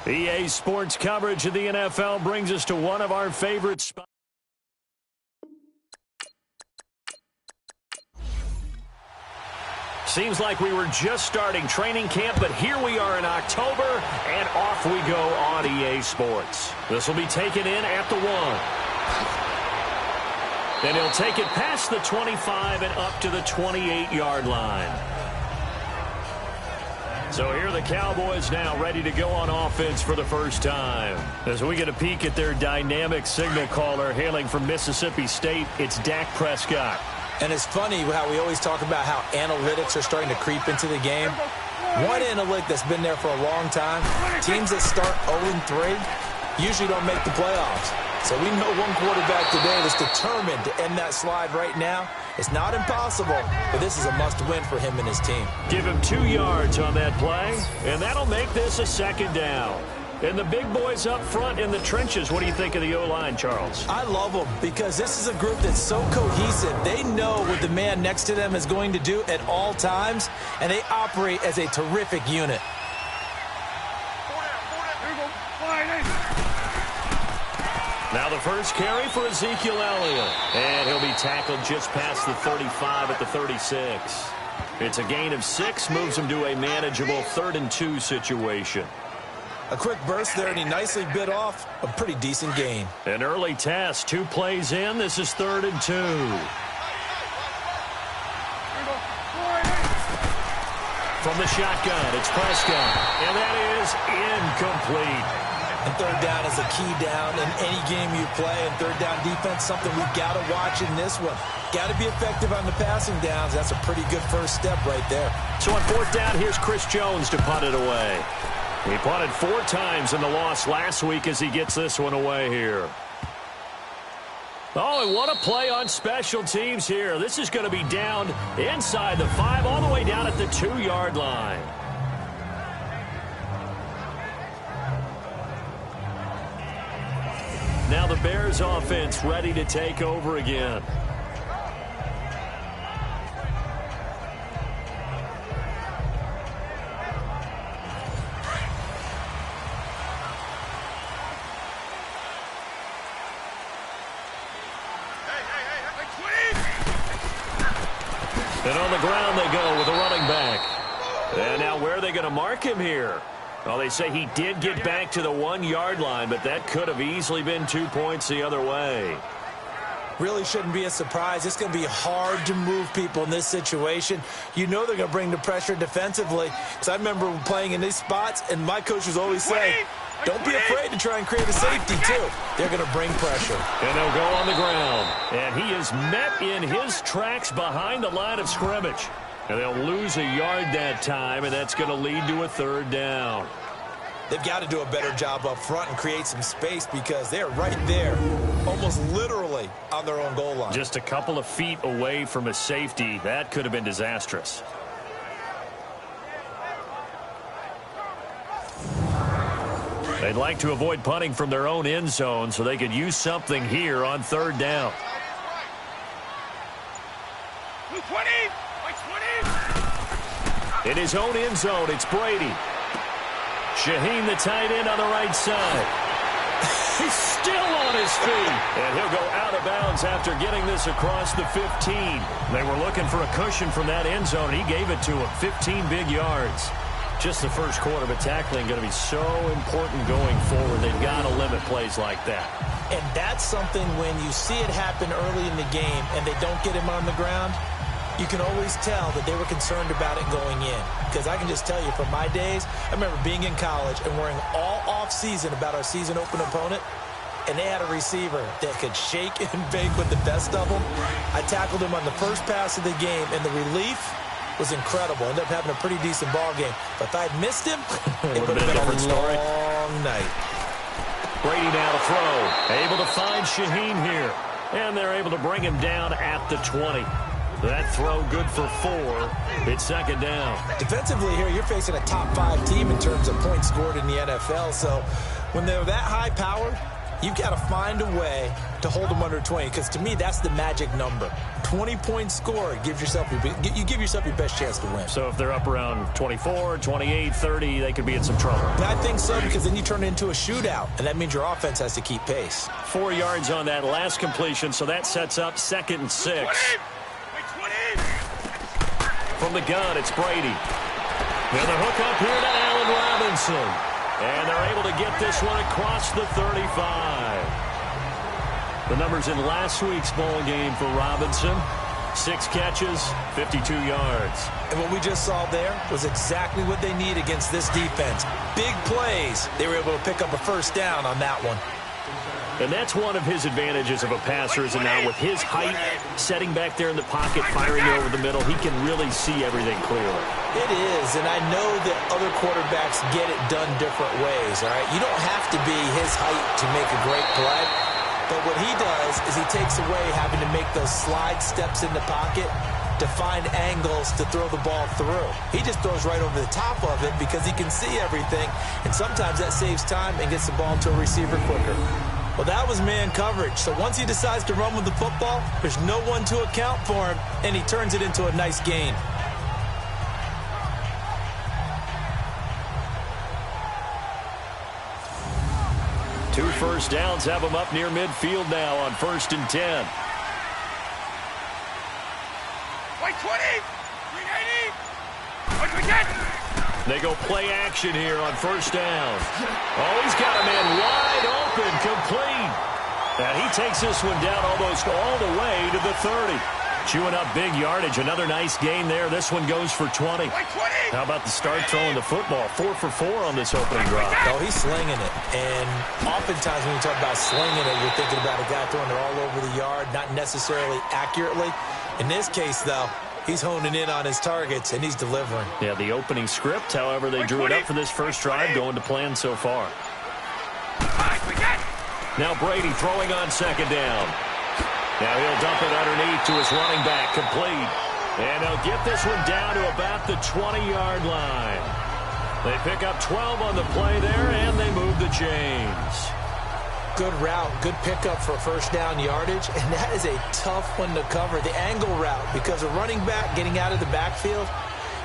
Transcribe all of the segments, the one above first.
EA Sports coverage of the NFL brings us to one of our favorite spots. Seems like we were just starting training camp, but here we are in October, and off we go on EA Sports. This will be taken in at the 1. And he'll take it past the 25 and up to the 28-yard line. So here are the Cowboys now ready to go on offense for the first time. As we get a peek at their dynamic signal caller hailing from Mississippi State, it's Dak Prescott. And it's funny how we always talk about how analytics are starting to creep into the game. One analytic that's been there for a long time, teams that start 0-3 usually don't make the playoffs. So we know one quarterback today that's determined to end that slide right now. It's not impossible, but this is a must-win for him and his team. Give him 2 yards on that play, and that'll make this a second down. And the big boys up front in the trenches, what do you think of the O-line, Charles? I love them because this is a group that's so cohesive. They know what the man next to them is going to do at all times, and they operate as a terrific unit. Now the first carry for Ezekiel Elliott. And he'll be tackled just past the 35 at the 36. It's a gain of 6, moves him to a manageable 3rd and 2 situation. A quick burst there, and he nicely bit off a pretty decent gain. An early test, 2 plays in. This is 3rd and 2. From the shotgun, it's Prescott. And that is incomplete. And 3rd down is a key down in any game you play. And 3rd down defense, something we've got to watch in this one. Got to be effective on the passing downs. That's a pretty good first step right there. So on 4th down, here's Chris Jones to punt it away. He punted 4 times in the loss last week as he gets this one away here. Oh, and what a play on special teams here. This is going to be down inside the 5, all the way down at the 2-yard line. Now the Bears offense ready to take over again. And on the ground they go with a running back. And now where are they going to mark him here? Well, they say he did get back to the 1-yard line, but that could have easily been 2 points the other way. Really shouldn't be a surprise. It's going to be hard to move people in this situation. You know they're going to bring the pressure defensively. Because I remember playing in these spots, and my coaches always say, don't be afraid to try and create a safety, too. They're going to bring pressure. And they'll go on the ground. And he is met in his tracks behind the line of scrimmage. And they'll lose a yard that time, and that's going to lead to a 3rd down. They've got to do a better job up front and create some space because they're right there, almost literally on their own goal line. Just a couple of feet away from a safety. That could have been disastrous. They'd like to avoid punting from their own end zone so they could use something here on 3rd down. 20! In his own end zone, it's Brady. Shaheen, the tight end, on the right side. He's still on his feet. And he'll go out of bounds after getting this across the 15. They were looking for a cushion from that end zone. He gave it to him. 15 big yards. Just the first quarter, but tackling going to be so important going forward. They've got to limit plays like that. And that's something when you see it happen early in the game and they don't get him on the ground, you can always tell that they were concerned about it going in. Because I can just tell you from my days, I remember being in college and worrying all off-season about our season open opponent, and they had a receiver that could shake and bake with the best of them. I tackled him on the first pass of the game, and the relief was incredible. Ended up having a pretty decent ball game. But if I'd missed him, it would have been a different story. long night. Brady now to throw. Able to find Shaheen here. And they're able to bring him down at the 20. That throw good for 4. It's 2nd down. Defensively here, you're facing a top 5 team in terms of points scored in the NFL. So when they're that high-powered, You've got to find a way to hold them under 20, because to me, that's the magic number. 20-point score, you give yourself your best chance to win. So if they're up around 24, 28, 30, they could be in some trouble. And I think so, because then you turn it into a shootout, and that means your offense has to keep pace. 4 yards on that last completion, so that sets up 2nd and 6. From the gun, it's Brady. And the hook up here to Allen Robinson. And they're able to get this one across the 35. The numbers in last week's ball game for Robinson: 6 catches, 52 yards. And what we just saw there was exactly what they need against this defense. Big plays. They were able to pick up a first down on that one. And that's one of his advantages of a passer, is now with his height, setting back there in the pocket, firing it over the middle, he can really see everything clearly. It is, and I know that other quarterbacks get it done different ways, all right? You don't have to be his height to make a great play, but what he does is he takes away having to make those slide steps in the pocket to find angles to throw the ball through. He just throws right over the top of it because he can see everything, and sometimes that saves time and gets the ball to a receiver quicker. Well, that was man coverage. So once he decides to run with the football, there's no one to account for him, and he turns it into a nice gain. Two first downs have him up near midfield now on 1st and 10. Wait, 20! 380! They go play action here on 1st down. Oh, he's got a man wide open, complete. And he takes this one down almost all the way to the 30. Chewing up big yardage. Another nice gain there. This one goes for 20. How about the start throwing the football? 4 for 4 on this opening drive. Oh, he's slinging it. And oftentimes when you talk about slinging it, you're thinking about a guy throwing it all over the yard, not necessarily accurately. In this case, though, he's honing in on his targets, and he's delivering. Yeah, the opening script, however, they drew it up for this first drive, going to plan so far. Now Brady throwing on 2nd down. Now he'll dump it underneath to his running back, complete. And they'll get this one down to about the 20-yard line. They pick up 12 on the play there, and they move the chains. Good route, good pickup for first down yardage, and that is a tough one to cover, the angle route, because a running back getting out of the backfield,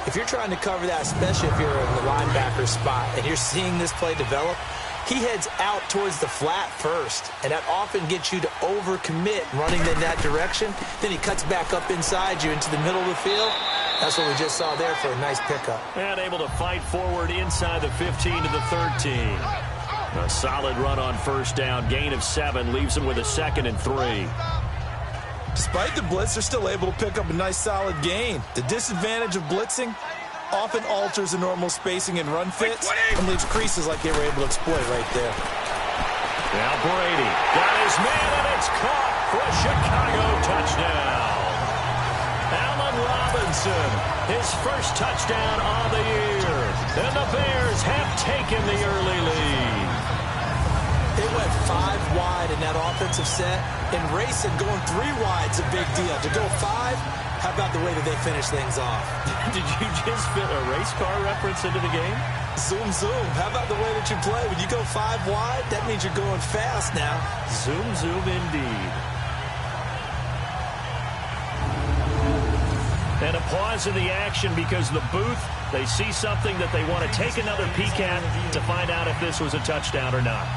if you're trying to cover that, especially if you're in the linebacker spot and you're seeing this play develop, he heads out towards the flat first, and that often gets you to overcommit running in that direction. Then he cuts back up inside you into the middle of the field. That's what we just saw there for a nice pickup. And able to fight forward inside the 15 to the 13. A solid run on 1st down. Gain of 7 leaves him with a 2nd and 3. Despite the blitz, they're still able to pick up a nice solid gain. The disadvantage of blitzing often alters the normal spacing and run fits and leaves creases like they were able to exploit right there. Now Brady got his man, and it's caught for a Chicago touchdown. Allen Robinson, his first touchdown on the year. And the Bears have taken the early lead. They went 5 wide in that offensive set, and racing going 3 wide's a big deal. To go 5, how about the way that they finish things off? Did you just fit a race car reference into the game? Zoom, zoom. How about the way that you play? When you go 5 wide, that means you're going fast now. Zoom, zoom indeed. And a pause in the action because the booth, they see something that they want to take another peek at to find out if this was a touchdown or not.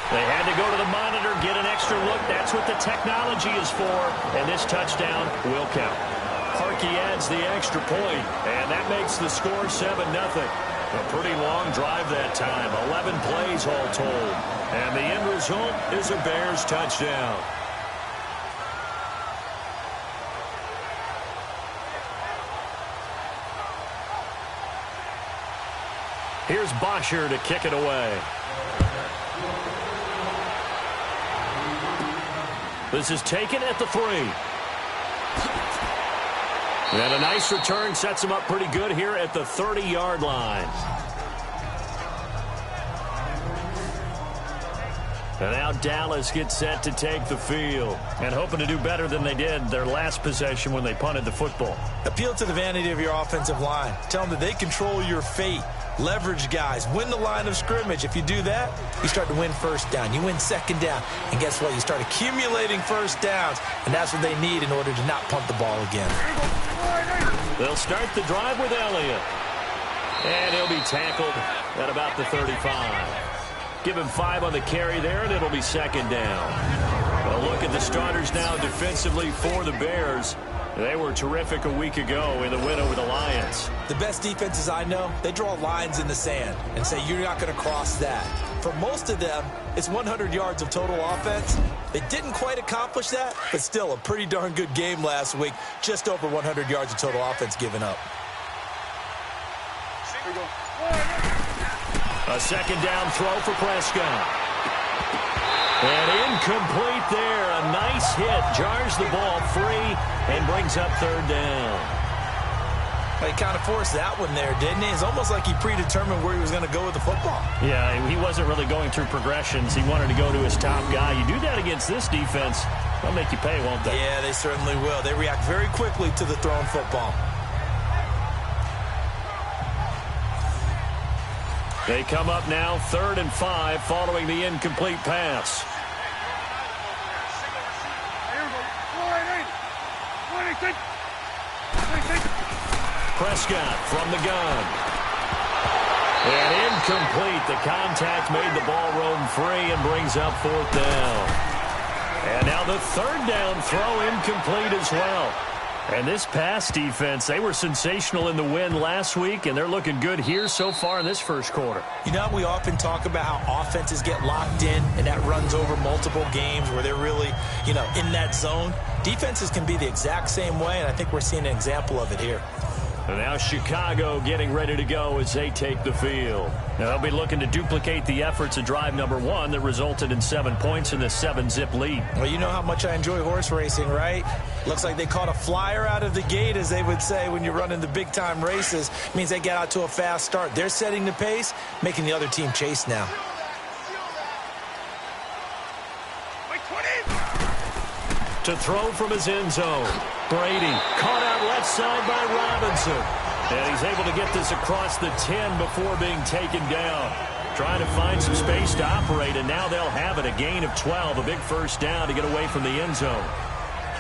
They had to go to the monitor, get an extra look. That's what the technology is for, and this touchdown will count. Harkey adds the extra point, and that makes the score 7-0. A pretty long drive that time, 11 plays all told. And the end result is a Bears touchdown. Here's Bosher to kick it away. This is taken at the 3. And a nice return sets him up pretty good here at the 30-yard line. And now Dallas gets set to take the field and hoping to do better than they did their last possession when they punted the football. Appeal to the vanity of your offensive line. Tell them that they control your fate. Leverage guys. Win the line of scrimmage. If you do that, you start to win first down. You win second down. And guess what? You start accumulating first downs. And that's what they need in order to not punt the ball again. They'll start the drive with Elliott. And he'll be tackled at about the 35. Give him 5 on the carry there, and it'll be second down. A look at the starters now defensively for the Bears. They were terrific a week ago in the win over the Lions. The best defenses I know, they draw lines in the sand and say you're not going to cross that. For most of them, it's 100 yards of total offense. They didn't quite accomplish that, but still a pretty darn good game last week. Just over 100 yards of total offense given up. A second down throw for Prescott. And incomplete there. A nice hit. Jars the ball free and brings up third down. He kind of forced that one there, didn't he? It's almost like he predetermined where he was going to go with the football. Yeah, he wasn't really going through progressions. He wanted to go to his top guy. You do that against this defense, they'll make you pay, won't they? Yeah, they certainly will. They react very quickly to the thrown football. They come up now 3rd and 5 following the incomplete pass. Prescott from the gun. And incomplete. The contact made the ball roam free and brings up 4th down. And now the 3rd down throw incomplete as well. And this pass defense, they were sensational in the win last week, and they're looking good here so far in this first quarter. You know, we often talk about how offenses get locked in, and that runs over multiple games where they're really, in that zone. Defenses can be the exact same way, and I think we're seeing an example of it here. And now Chicago getting ready to go as they take the field. Now they'll be looking to duplicate the efforts of drive number 1 that resulted in 7 points in the 7-zip lead. Well, you know how much I enjoy horse racing, right? Looks like they caught a flyer out of the gate, as they would say when you're running the big-time races. It means they get out to a fast start. They're setting the pace, making the other team chase now. To throw from his end zone. Brady caught out left side by Robinson. And he's able to get this across the 10 before being taken down. Trying to find some space to operate, and now they'll have it. A gain of 12, a big first down to get away from the end zone.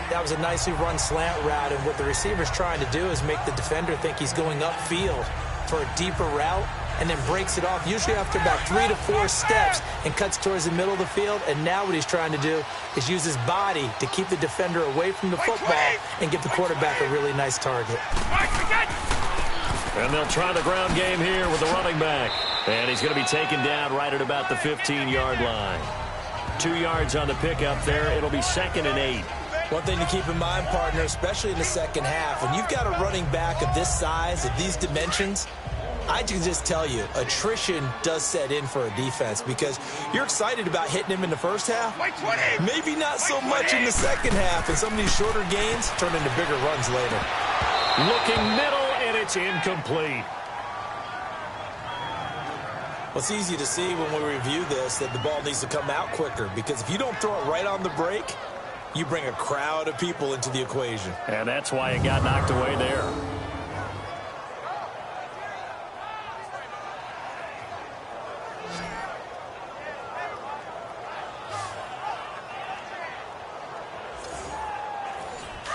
That was a nicely run slant route, and what the receiver's trying to do is make the defender think he's going upfield for a deeper route, and then breaks it off, usually after about 3 to 4 steps, and cuts towards the middle of the field. And now what he's trying to do is use his body to keep the defender away from the football and give the quarterback a really nice target. And they'll try the ground game here with the running back. And he's going to be taken down right at about the 15-yard line. 2 yards on the pickup there. It'll be 2nd and 8. One thing to keep in mind, partner, especially in the second half, when you've got a running back of this size, of these dimensions, I can just tell you, attrition does set in for a defense because you're excited about hitting him in the first half. Maybe not so much in the second half, and some of these shorter gains turn into bigger runs later. Looking middle, and it's incomplete. Well, it's easy to see when we review this that the ball needs to come out quicker, because if you don't throw it right on the break, you bring a crowd of people into the equation. And that's why it got knocked away there.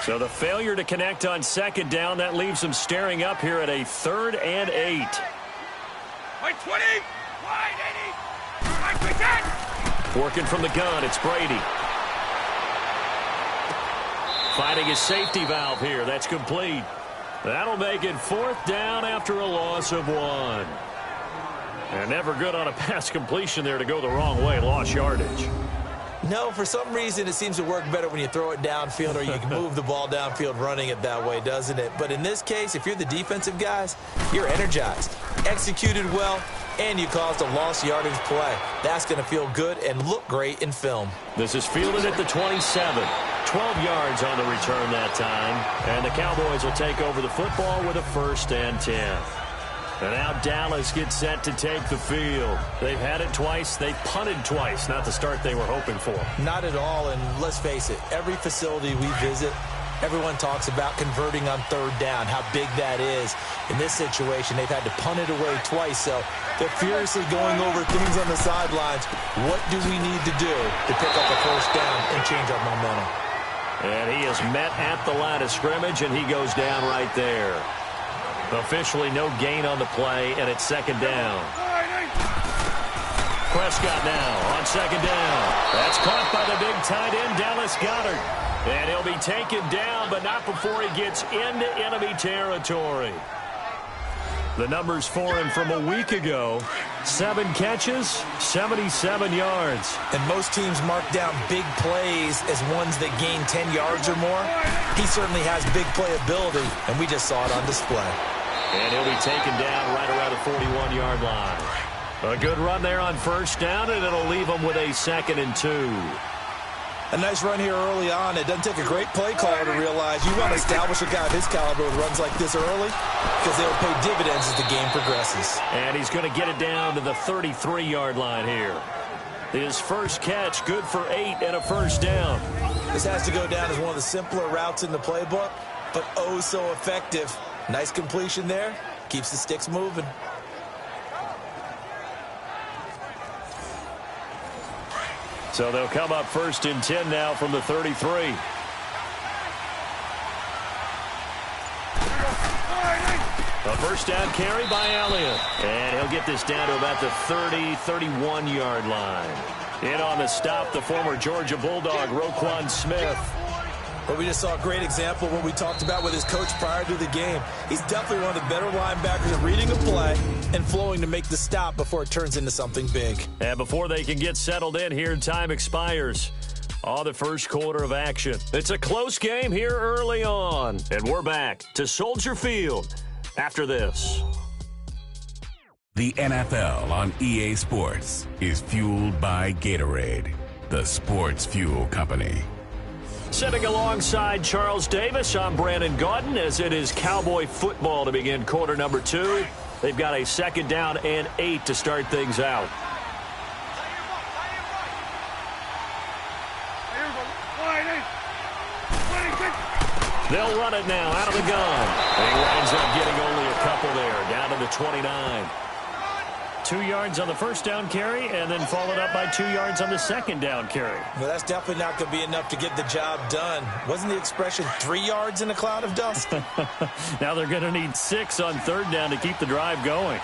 So the failure to connect on 2nd down, that leaves them staring up here at a 3rd and 8. Wide 20, wide 80, Working from the gun, it's Brady. Finding his safety valve here, that's complete. That'll make it 4th down after a loss of 1. And never good on a pass completion there to go the wrong way, lost yardage. No, for some reason it seems to work better when you throw it downfield or you can move the ball downfield running it that way, doesn't it? But in this case, if you're the defensive guys, you're energized, executed well, and you caused a lost yardage play. That's going to feel good and look great in film. This is fielded at the 27. 12 yards on the return that time. And the Cowboys will take over the football with a 1st and 10. And now Dallas gets set to take the field. They've had it twice. They've punted twice. Not the start they were hoping for. Not at all, and let's face it, every facility we visit, everyone talks about converting on 3rd down, how big that is. In this situation, they've had to punt it away twice, so they're furiously going over things on the sidelines. What do we need to do to pick up a 1st down and change our momentum? And he is met at the line of scrimmage, and he goes down right there. Officially no gain on the play, and it's 2nd down. Prescott now on 2nd down. That's caught by the big tight end, Dallas Goedert. And he'll be taken down, but not before he gets into enemy territory. The numbers for him from a week ago: 7 catches, 77 yards. And most teams mark down big plays as ones that gain 10 yards or more. He certainly has big playability, and we just saw it on display. And he'll be taken down right around the 41-yard line. A good run there on 1st down, and it'll leave him with a 2nd and 2. A nice run here early on. It doesn't take a great play caller to realize you want to establish a guy of his caliber with runs like this early, because they'll pay dividends as the game progresses. And he's going to get it down to the 33-yard line here. His first catch, good for 8 and a 1st down. This has to go down as one of the simpler routes in the playbook, but oh so effective. Nice completion there. Keeps the sticks moving. So they'll come up 1st and 10 now from the 33. A 1st down carry by Elliott. And he'll get this down to about the 30, 31-yard line. In on the stop, the former Georgia Bulldog, Roquan Smith. But we just saw a great example of what we talked about with his coach prior to the game. He's definitely one of the better linebackers at reading a play and flowing to make the stop before it turns into something big. And before they can get settled in here, time expires. The first quarter of action. It's a close game here early on. And we're back to Soldier Field after this. The NFL on EA Sports is fueled by Gatorade, the sports fuel company. Sitting alongside Charles Davis, I'm Brandon Gaudin, as it is Cowboy football to begin quarter number 2. They've got a 2nd down and 8 to start things out. They'll run it now out of the gun. And he winds up getting only a couple there, down to the 29. 2 yards on the 1st down carry, and then followed up by 2 yards on the 2nd down carry. Well, that's definitely not going to be enough to get the job done. Wasn't the expression 3 yards in a cloud of dust? Now they're going to need 6 on 3rd down to keep the drive going.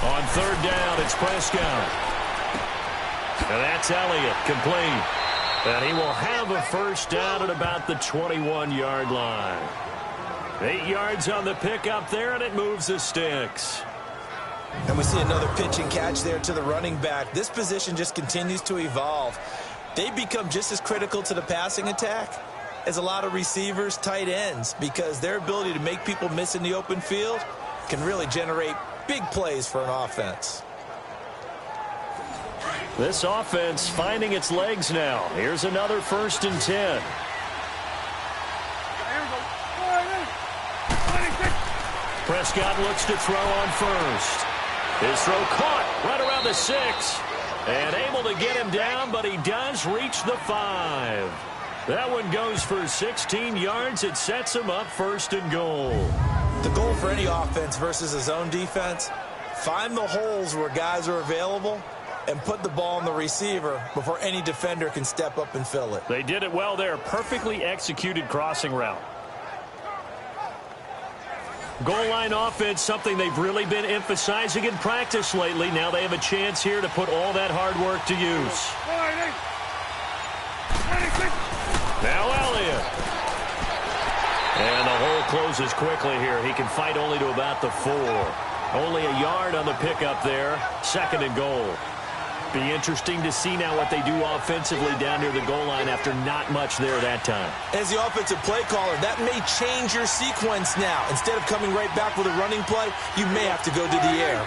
On 3rd down, it's Prescott. And that's Elliott, complete. And he will have a 1st down at about the 21-yard line. 8 yards on the pickup there, and it moves the sticks. And we see another pitch and catch there to the running back. This position just continues to evolve. They become just as critical to the passing attack as a lot of receivers, tight ends, because their ability to make people miss in the open field can really generate big plays for an offense. This offense finding its legs now. Here's another 1st and 10. Prescott looks to throw on 1st. His throw caught right around the 6. And able to get him down, but he does reach the 5. That one goes for 16 yards. It sets him up 1st and goal. The goal for any offense versus a zone defense, find the holes where guys are available and put the ball on the receiver before any defender can step up and fill it. They did it well there. Perfectly executed crossing route. Goal line offense, something they've really been emphasizing in practice lately. Now they have a chance here to put all that hard work to use. Now Elliott. And the hole closes quickly here. He can fight only to about the 4. Only a yard on the pickup there. 2nd and goal. Be interesting to see now what they do offensively down near the goal line after not much there that time. As the offensive play caller, that may change your sequence now. Instead of coming right back with a running play, you may have to go to the air.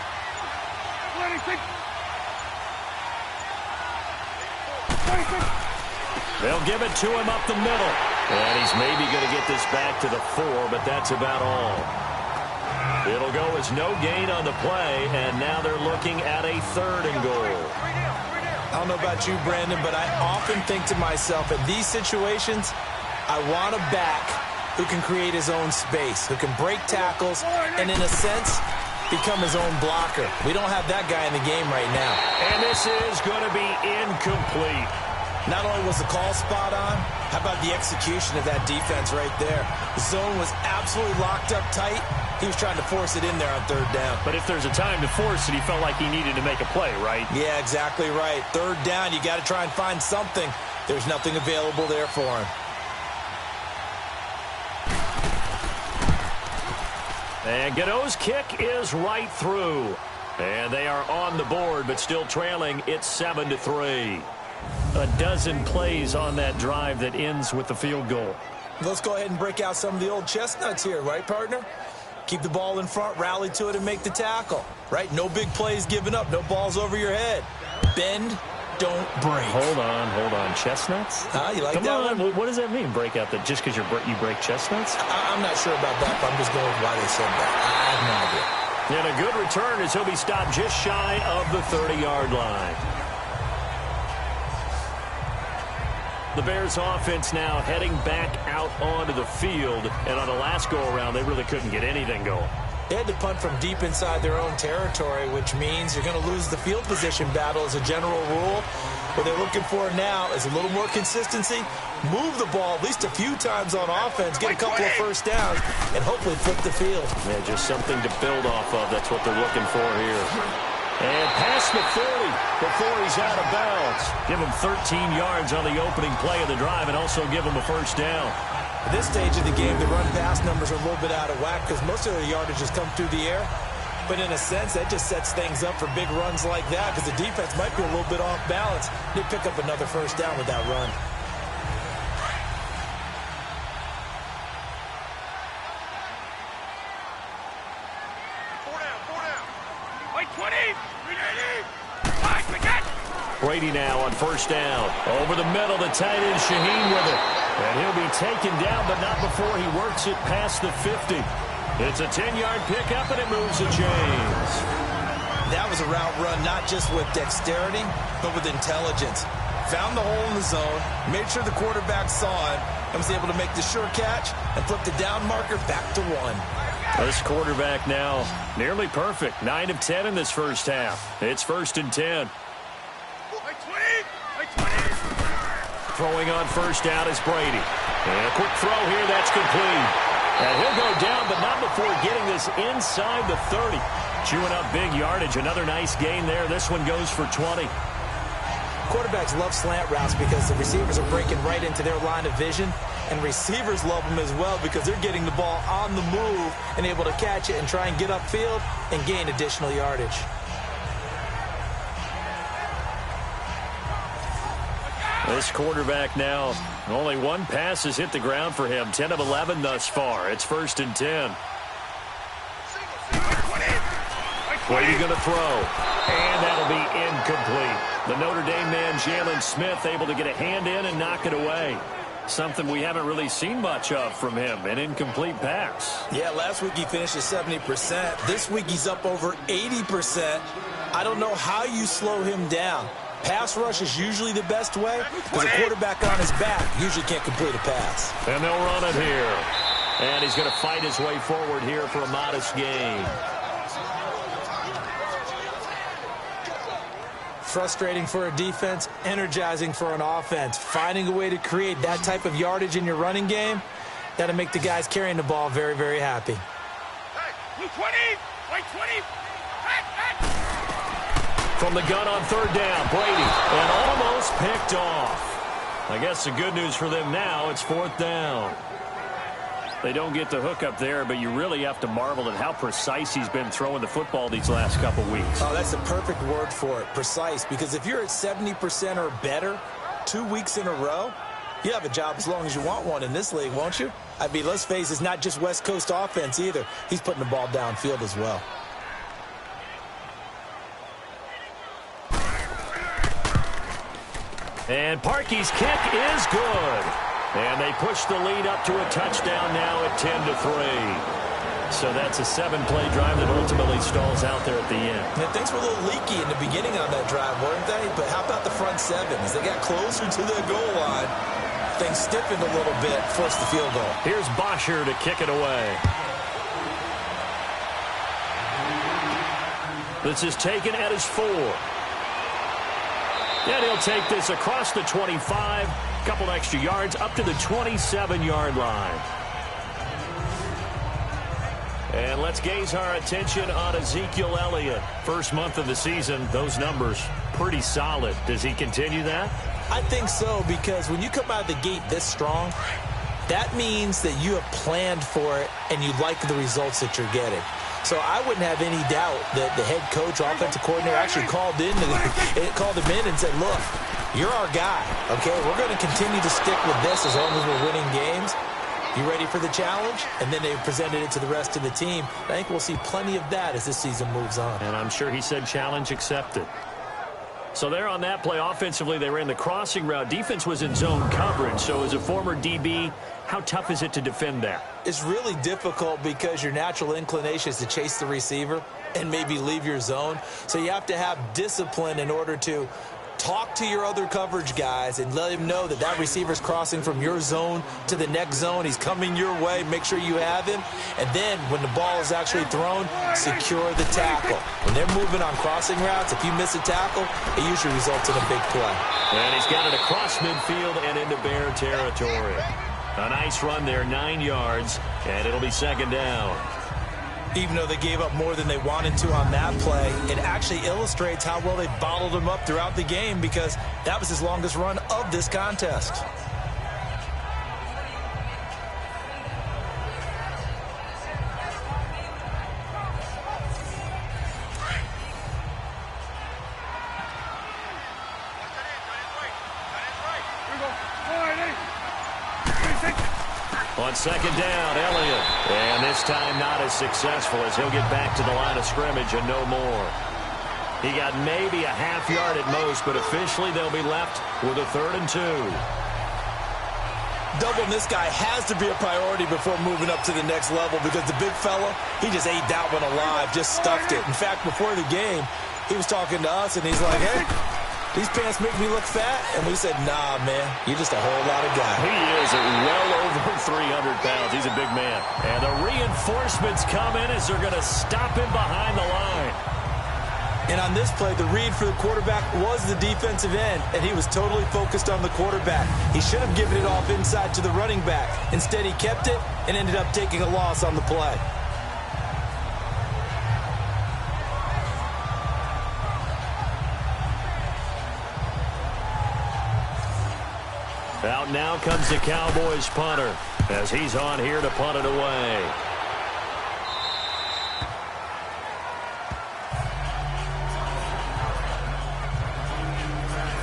They'll give it to him up the middle. And he's maybe going to get this back to the 4, but that's about all. It'll go as no gain on the play, and now they're looking at a 3rd and goal. I don't know about you, Brandon, but I often think to myself, in these situations, I want a back who can create his own space, who can break tackles, and in a sense, become his own blocker. We don't have that guy in the game right now. And this is going to be incomplete. Not only was the call spot on, how about the execution of that defense right there? The zone was absolutely locked up tight. He was trying to force it in there on 3rd down. But if there's a time to force it, he felt like he needed to make a play, right? Yeah, exactly right. 3rd down, you got to try and find something. There's nothing available there for him. And Godot's kick is right through. And they are on the board, but still trailing. It's 7-3. A dozen plays on that drive that ends with the field goal. Let's go ahead and break out some of the old chestnuts here, right, partner? Keep the ball in front, rally to it, and make the tackle, right? No big plays given up, no balls over your head. Bend, don't break. Hold on. Chestnuts? You like Come that on. one? What does that mean, break out? That just because you break chestnuts? I'm not sure about that, but I'm just going with why they said that. I have no idea. And a good return as he'll be stopped just shy of the 30-yard line. The Bears offense now heading back out onto the field. And on the last go-around, they really couldn't get anything going. They had to punt from deep inside their own territory, which means you're going to lose the field position battle as a general rule. What they're looking for now is a little more consistency, move the ball at least a few times on offense, get a couple of first downs, and hopefully flip the field. Yeah, just something to build off of. That's what they're looking for here. And past the 40 before he's out of bounds. Give him 13 yards on the opening play of the drive and also give him a first down. At this stage of the game, the run-pass numbers are a little bit out of whack because most of the yardage has come through the air. But in a sense, that just sets things up for big runs like that because the defense might be a little bit off balance. They pick up another first down with that run. Brady now on first down. Over the middle, the tight end, Shaheen with it. And he'll be taken down, but not before he works it past the 50. It's a 10-yard pickup, and it moves the chains. That was a route run, not just with dexterity, but with intelligence. Found the hole in the zone, made sure the quarterback saw it, and was able to make the sure catch and flip the down marker back to 1. This quarterback now nearly perfect. 9 of 10 in this first half. It's 1st and 10. Throwing on first down is Brady. And a quick throw here, that's complete. And he'll go down, but not before getting this inside the 30. Chewing up big yardage. Another nice gain there. This one goes for 20. Quarterbacks love slant routes because the receivers are breaking right into their line of vision. And receivers love them as well because they're getting the ball on the move and able to catch it and try and get upfield and gain additional yardage. This quarterback now, only one pass has hit the ground for him. 10 of 11 thus far. It's 1st and 10. Brady going to throw. And that'll be incomplete. The Notre Dame man, Jalen Smith, able to get a hand in and knock it away. Something we haven't really seen much of from him, an incomplete pass. Yeah, last week he finished at 70%. This week he's up over 80%. I don't know how you slow him down. Pass rush is usually the best way because a quarterback on his back usually can't complete a pass. And they'll run it here. And he's going to fight his way forward here for a modest gain. Frustrating for a defense, energizing for an offense. Finding a way to create that type of yardage in your running game, that'll make the guys carrying the ball very, very happy. Hey, 20, right 20. From the gun on third down, Brady, and almost picked off. I guess the good news for them now, it's 4th down. They don't get the hook up there, but you really have to marvel at how precise he's been throwing the football these last couple weeks. Oh, that's the perfect word for it, precise. Because if you're at 70% or better 2 weeks in a row, you have a job as long as you want one in this league, won't you? I mean, let's face it, it's not just West Coast offense either. He's putting the ball downfield as well. And Parkey's kick is good. And they push the lead up to a touchdown now at 10-3. So that's a 7-play drive that ultimately stalls out there at the end. And things were a little leaky in the beginning on that drive, weren't they? But how about the front seven? As they got closer to the goal line, things stiffened a little bit, forced the field goal. Here's Bosher to kick it away. This is taken at his 4. And he'll take this across the 25, couple extra yards up to the 27-yard line. And let's gaze our attention on Ezekiel Elliott. First month of the season, those numbers pretty solid. Does he continue that? I think so, because when you come out of the gate this strong, that means that you have planned for it and you like the results that you're getting. So I wouldn't have any doubt that the head coach, offensive coordinator, actually called him in and said, look, you're our guy, okay? We're going to continue to stick with this as long as we're winning games. You ready for the challenge? And then they presented it to the rest of the team. I think we'll see plenty of that as this season moves on. And I'm sure he said challenge accepted. So there on that play, offensively, they ran the crossing route. Defense was in zone coverage. So as a former DB, how tough is it to defend that? It's really difficult because your natural inclination is to chase the receiver and maybe leave your zone. So you have to have discipline in order to talk to your other coverage guys and let him know that that receiver's crossing from your zone to the next zone. He's coming your way. Make sure you have him. And then when the ball is actually thrown, secure the tackle. When they're moving on crossing routes, if you miss a tackle, it usually results in a big play. And he's got it across midfield and into Bear territory. A nice run there, 9 yards, and it'll be second down. Even though they gave up more than they wanted to on that play, it actually illustrates how well they bottled him up throughout the game, because that was his longest run of this contest. On second down, Elliott. And this time not as successful, as he'll get back to the line of scrimmage and no more. He got maybe a half yard at most, but officially they'll be left with a 3rd and 2. Doubling this guy has to be a priority before moving up to the next level, because the big fella, he just ate that one alive, just stuffed it. In fact, before the game, he was talking to us, and he's like, hey, these pants make me look fat. And we said, nah, man, you're just a whole lot of guy. He is at well over 300 pounds. He's a big man. And the reinforcements come in as they're going to stop him behind the line. And on this play, the read for the quarterback was the defensive end, and he was totally focused on the quarterback. He should have given it off inside to the running back. Instead, he kept it and ended up taking a loss on the play. Out now comes the Cowboys punter as he's on here to punt it away.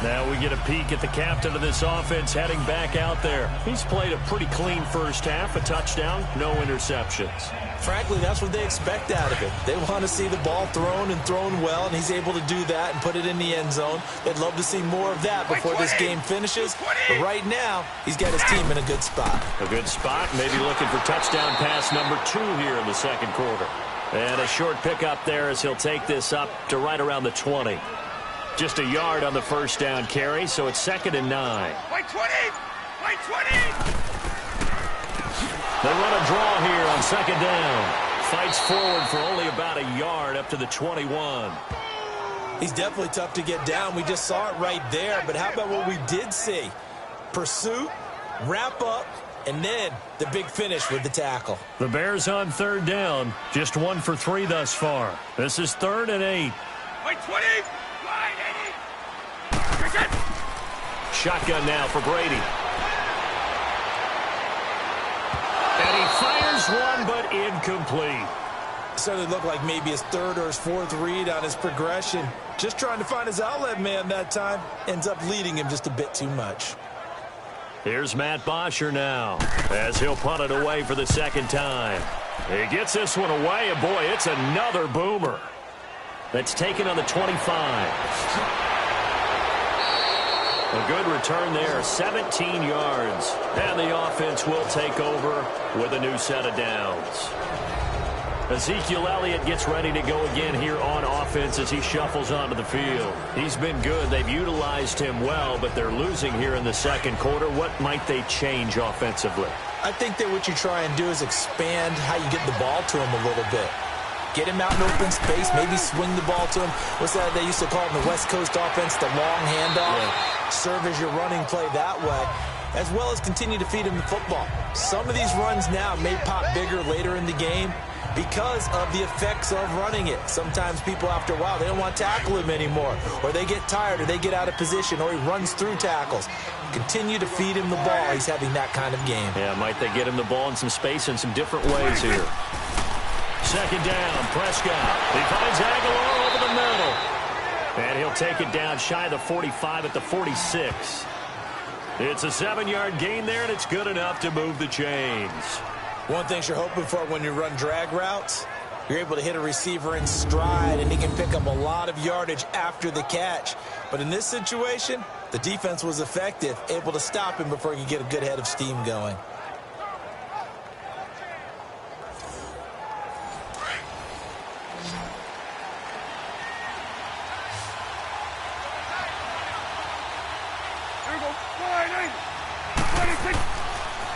Now we get a peek at the captain of this offense heading back out there. He's played a pretty clean first half, a touchdown, no interceptions. Frankly, that's what they expect out of it. They want to see the ball thrown and thrown well, and he's able to do that and put it in the end zone. They'd love to see more of that before this game finishes. But right now, he's got his team in a good spot. A good spot, maybe looking for touchdown pass number 2 here in the second quarter. And a short pickup there as he'll take this up to right around the 20. Just a yard on the first down carry, so it's 2nd and 9. White 20! White 20! They run a draw here on 2nd down. Fights forward for only about a yard up to the 21. He's definitely tough to get down. We just saw it right there. But how about what we did see? Pursuit, wrap up, and then the big finish with the tackle. The Bears on 3rd down. Just 1 for 3 thus far. This is 3rd and 8. White 20! Wide 80! Shotgun now for Brady. And he fires one, but incomplete. Certainly looked like maybe his 3rd or his 4th read on his progression. Just trying to find his outlet man that time. Ends up leading him just a bit too much. Here's Matt Bosher now as he'll punt it away for the 2nd time. He gets this one away, and boy, it's another boomer. That's taken on the 25. A good return there, 17 yards. And the offense will take over with a new set of downs. Ezekiel Elliott gets ready to go again here on offense as he shuffles onto the field. He's been good. They've utilized him well, but they're losing here in the second quarter. What might they change offensively? I think that what you try and do is expand how you get the ball to him a little bit. Get him out in open space, maybe swing the ball to him. What's that they used to call it in the West Coast offense, the long handoff? Yeah. Serve as your running play that way, as well as continue to feed him the football. Some of these runs now may pop bigger later in the game because of the effects of running it. Sometimes people, after a while, they don't want to tackle him anymore, or they get tired, or they get out of position, or he runs through tackles. Continue to feed him the ball. He's having that kind of game. Yeah, might they get him the ball in some space in some different ways here. Second down, Prescott. He finds Aguilar over the middle. And he'll take it down shy of the 45 at the 46. It's a 7-yard gain there, and it's good enough to move the chains. One thing you're hoping for when you run drag routes, you're able to hit a receiver in stride, and he can pick up a lot of yardage after the catch. But in this situation, the defense was effective, able to stop him before he could get a good head of steam going.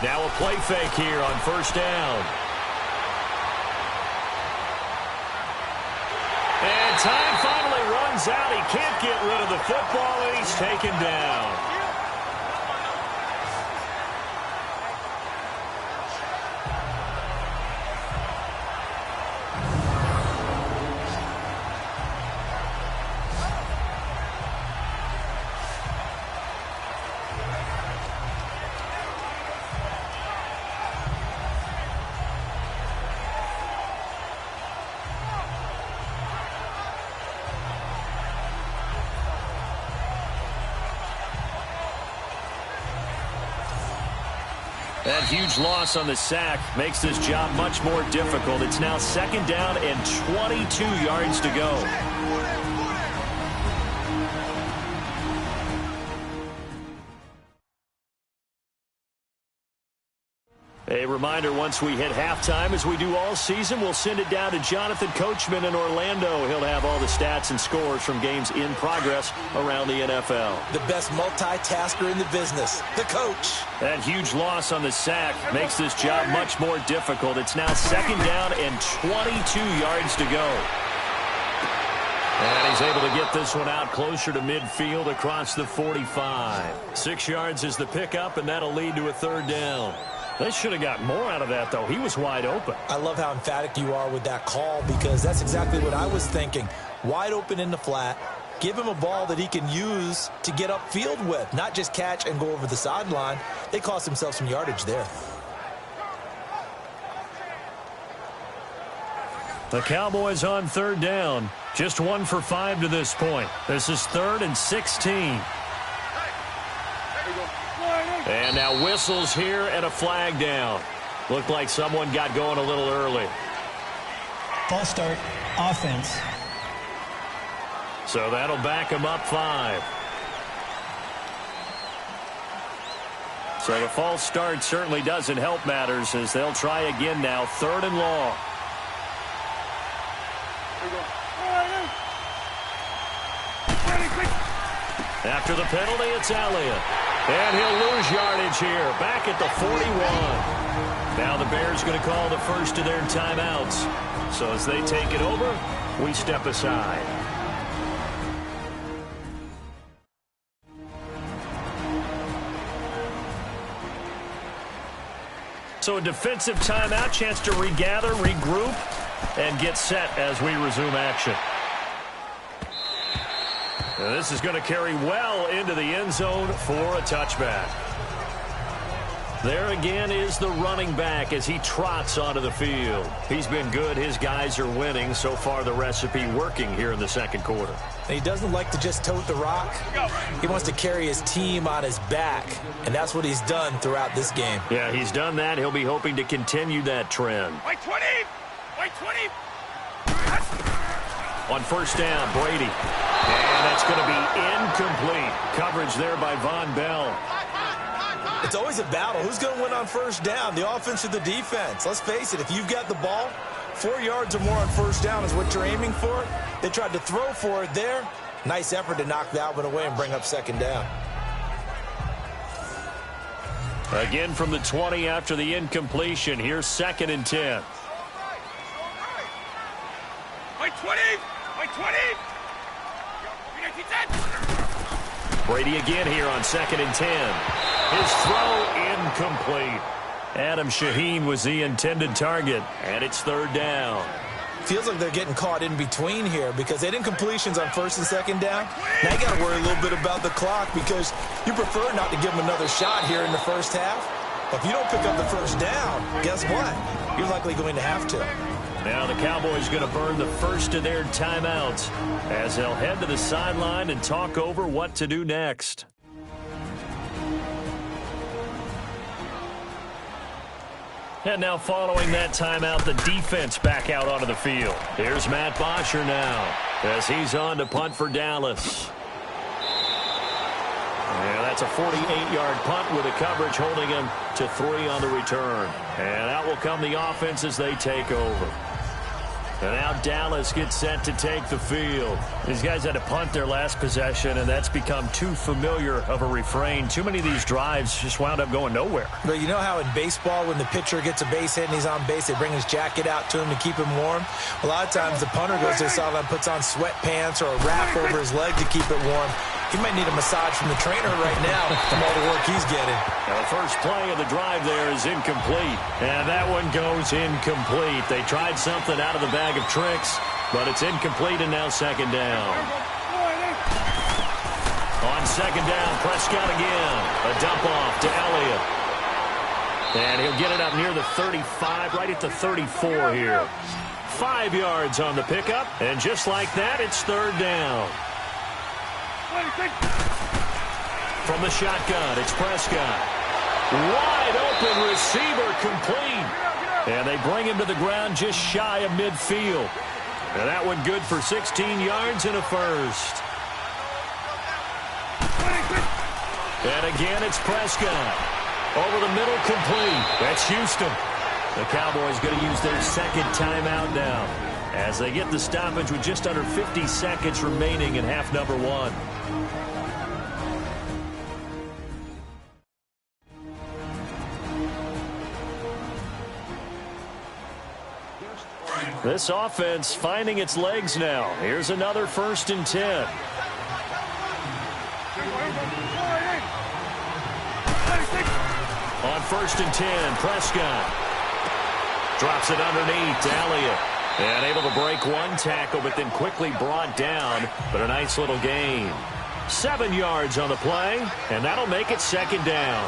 Now a play fake here on first down. And time finally runs out. He can't get rid of the football, and he's taken down. That huge loss on the sack makes this job much more difficult. It's now second down and 22 yards to go. A reminder, once we hit halftime, as we do all season, we'll send it down to Jonathan Coachman in Orlando. He'll have all the stats and scores from games in progress around the NFL. The best multitasker in the business, the coach. That huge loss on the sack makes this job much more difficult. It's now second down and 22 yards to go. And he's able to get this one out closer to midfield across the 45. 6 yards is the pickup, and that'll lead to a third down. They should have got more out of that, though. He was wide open. I love how emphatic you are with that call, because that's exactly what I was thinking. Wide open in the flat. Give him a ball that he can use to get upfield with, not just catch and go over the sideline. They cost themselves some yardage there. The Cowboys on third down. Just 1 for 5 to this point. This is 3rd and 16. And now whistles here and a flag down. Looked like someone got going a little early. False start, offense. So that'll back him up 5. So the false start certainly doesn't help matters, as they'll try again now. 3rd and long. After the penalty, it's Elliott. And he'll lose yardage here, back at the 41. Now the Bears going to call the first of their timeouts. So as they take it over, we step aside. So a defensive timeout, chance to regather, regroup, and get set as we resume action. And this is going to carry well into the end zone for a touchback. There again is the running back as he trots onto the field. He's been good. His guys are winning. So far, the recipe working here in the second quarter. And he doesn't like to just tote the rock. He wants to carry his team on his back, and that's what he's done throughout this game. Yeah, he's done that. He'll be hoping to continue that trend. White 20! White 20! On first down, Brady. And that's going to be incomplete. coverage there by Von Bell. It's always a battle. Who's going to win on first down, the offense or the defense? Let's face it, if you've got the ball, 4 yards or more on first down is what you're aiming for. They tried to throw for it there. Nice effort to knock that one away and bring up second down. Again from the 20 after the incompletion. Here's 2nd and 10. Wait 20! Wait 20! Brady again here on 2nd and 10. His throw incomplete. Adam Shaheen was the intended target, and it's 3rd down. Feels like they're getting caught in between here because they had incompletions on 1st and 2nd down. Now you got to worry a little bit about the clock because you prefer not to give them another shot here in the first half. But if you don't pick up the first down, guess what? You're likely going to have to. Now the Cowboys going to burn the first of their timeouts as they'll head to the sideline and talk over what to do next. And now following that timeout, the defense back out onto the field. Here's Matt Bosher now as he's on to punt for Dallas. And that's a 48-yard punt with a coverage holding him to 3 on the return. And out will come the offense as they take over. And now Dallas gets set to take the field. These guys had to punt their last possession, and that's become too familiar of a refrain. Too many of these drives just wound up going nowhere. But you know how in baseball, when the pitcher gets a base hit and he's on base, they bring his jacket out to him to keep him warm? A lot of times the punter goes to the sideline, puts on sweatpants or a wrap over his leg to keep it warm. He might need a massage from the trainer right now from all the work he's getting. Now the first play of the drive there is incomplete. And that one goes incomplete. They tried something out of the bag of tricks, but it's incomplete and now 2nd down. On 2nd down, Prescott again. A dump off to Elliott. And he'll get it up near the 35, right at the 34 here. 5 yards on the pickup, and just like that, it's 3rd down. From the shotgun, it's Prescott. Wide open receiver, complete. And they bring him to the ground just shy of midfield. And that one good for 16 yards and a first. And again, it's Prescott. Over the middle, complete. That's Houston. The Cowboys going to use their 2nd timeout now as they get the stoppage with just under 50 seconds remaining in half number 1. This offense finding its legs now. Here's another 1st and 10. On 1st and 10, Prescott drops it underneath to Elliott. And able to break one tackle, but then quickly brought down. But a nice little gain. 7 yards on the play, and that'll make it 2nd down.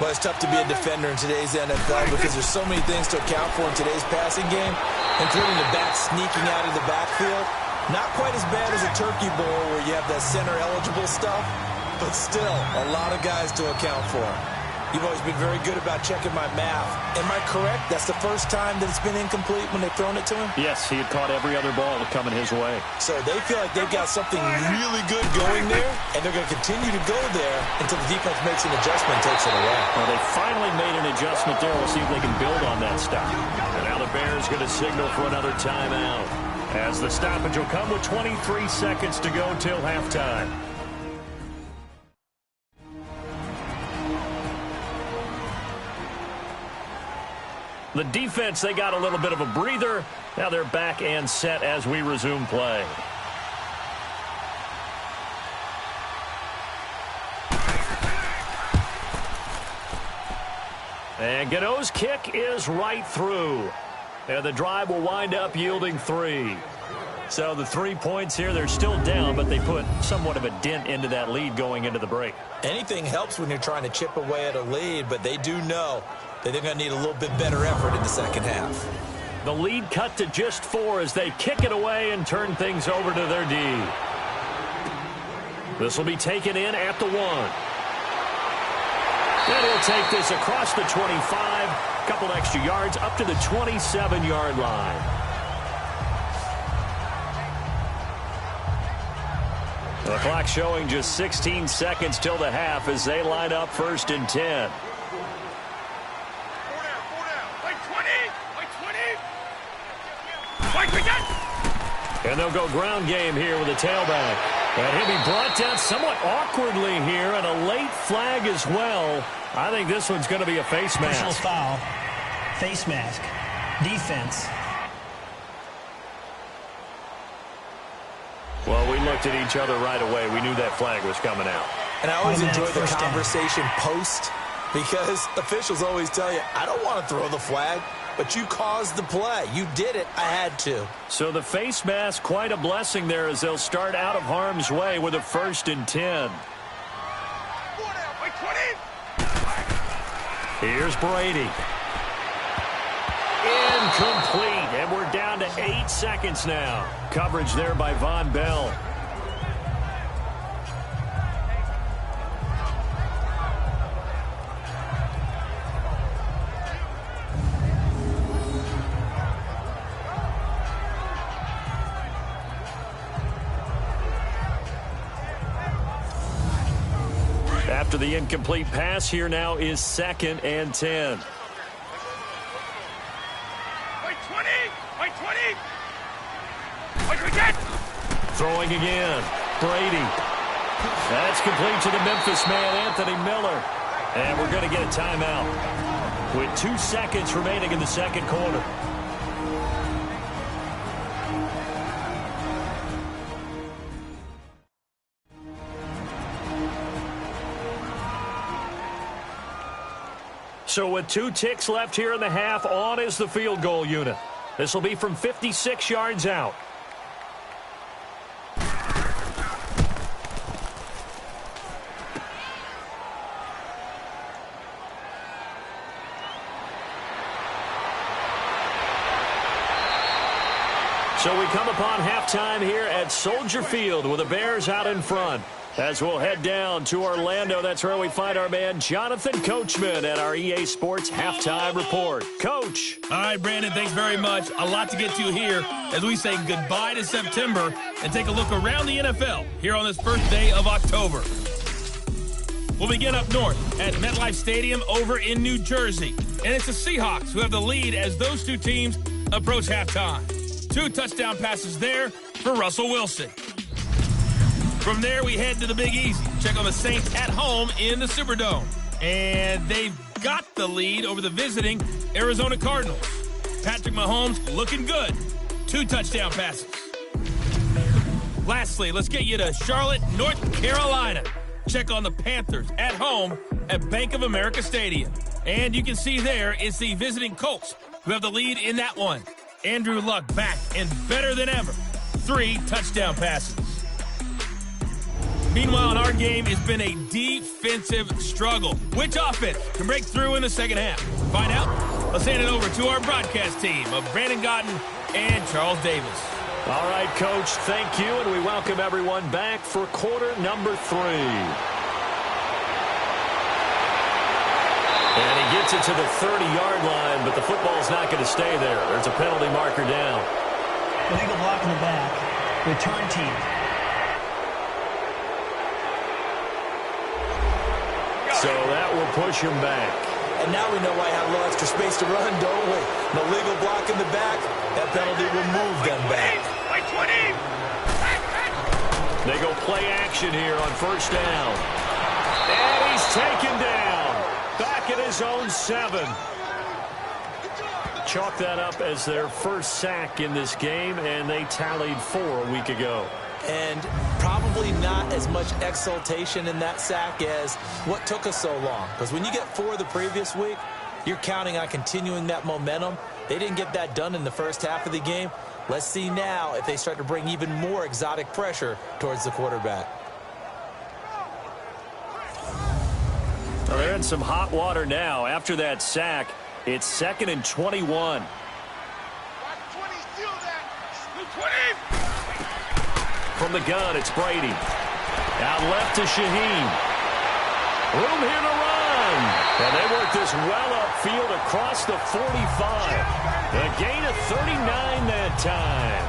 Well, it's tough to be a defender in today's NFL because there's so many things to account for in today's passing game, including the back sneaking out of the backfield. Not quite as bad as a turkey bowl where you have that center-eligible stuff, but still a lot of guys to account for. You've always been very good about checking my math. Am I correct? That's the first time that it's been incomplete when they've thrown it to him? Yes, he had caught every other ball coming his way. So they feel like they've got something really good going there, and they're going to continue to go there until the defense makes an adjustment and takes it away. Well, they finally made an adjustment there. We'll see if they can build on that stuff. And now the Bears going to signal for another timeout, as the stoppage will come with 23 seconds to go till halftime. The defense, they got a little bit of a breather. Now they're back and set as we resume play. And Gano's kick is right through. And the drive will wind up yielding 3. So the 3 points here, they're still down, but they put somewhat of a dent into that lead going into the break. Anything helps when you're trying to chip away at a lead, but they do know that they're going to need a little bit better effort in the second half. The lead cut to just 4 as they kick it away and turn things over to their D. This will be taken in at the 1. And he'll take this across the 25, couple extra yards up to the 27-yard line. The clock showing just 16 seconds till the half as they line up 1st and 10. And they'll go ground game here with a tailback. And he'll be brought down somewhat awkwardly here, and a late flag as well. I think this one's going to be a face mask. Personal foul, face mask, defense. Well, we looked at each other right away. We knew that flag was coming out. And I always enjoy the First down. conversation post, because officials always tell you, I don't want to throw the flag, but you caused the play. You did it. I had to. So the face mask, quite a blessing there as they'll start out of harm's way with a 1st and 10. Here's Brady. Incomplete, and we're down to 8 seconds now. Coverage there by Von Bell. After the incomplete pass, here now is 2nd and 10. Throwing again. Brady. That's complete to the Memphis man, Anthony Miller. And we're going to get a timeout with 2 seconds remaining in the 2nd quarter. So with 2 ticks left here in the half, on is the field goal unit. This will be from 56 yards out. So we come upon halftime here at Soldier Field with the Bears out in front. As we'll head down to Orlando, that's where we find our man Jonathan Coachman at our EA Sports Halftime Report. Coach. All right, Brandon, thanks very much. A lot to get to here as we say goodbye to September and take a look around the NFL here on this first day of October. We'll begin up north at MetLife Stadium over in New Jersey. And it's the Seahawks who have the lead as those 2 teams approach halftime. 2 touchdown passes there for Russell Wilson. From there, we head to the Big Easy. Check on the Saints at home in the Superdome. And they've got the lead over the visiting Arizona Cardinals. Patrick Mahomes looking good. 2 touchdown passes. Lastly, let's get you to Charlotte, North Carolina. Check on the Panthers at home at Bank of America Stadium. And you can see there it's the visiting Colts who have the lead in that one. Andrew Luck back and better than ever. 3 touchdown passes. Meanwhile, in our game, it's been a defensive struggle. Which offense can break through in the second half? Find out. Let's hand it over to our broadcast team of Brandon Gotten and Charles Davis. All right, Coach, thank you, and we welcome everyone back for quarter number 3. And he gets it to the 30-yard line, but the football's not going to stay there. There's a penalty marker down. Illegal block in the back. Return team. So that will push him back. And now we know why I have a little extra space to run, don't we? An illegal block in the back. That penalty will move them back. They go play action here on 1st down. And he's taken down. Back at his own 7. Chalk that up as their first sack in this game, and they tallied 4 a week ago. And probably not as much exultation in that sack as what took us so long. Because when you get 4 the previous week, you're counting on continuing that momentum. They didn't get that done in the first half of the game. Let's see now if they start to bring even more exotic pressure towards the quarterback. Well, they're in some hot water now. After that sack, it's 2nd and 21. From the gun, it's Brady. Out left to Shaheen. Room here to run. And they work this well upfield across the 45. A gain of 39 that time.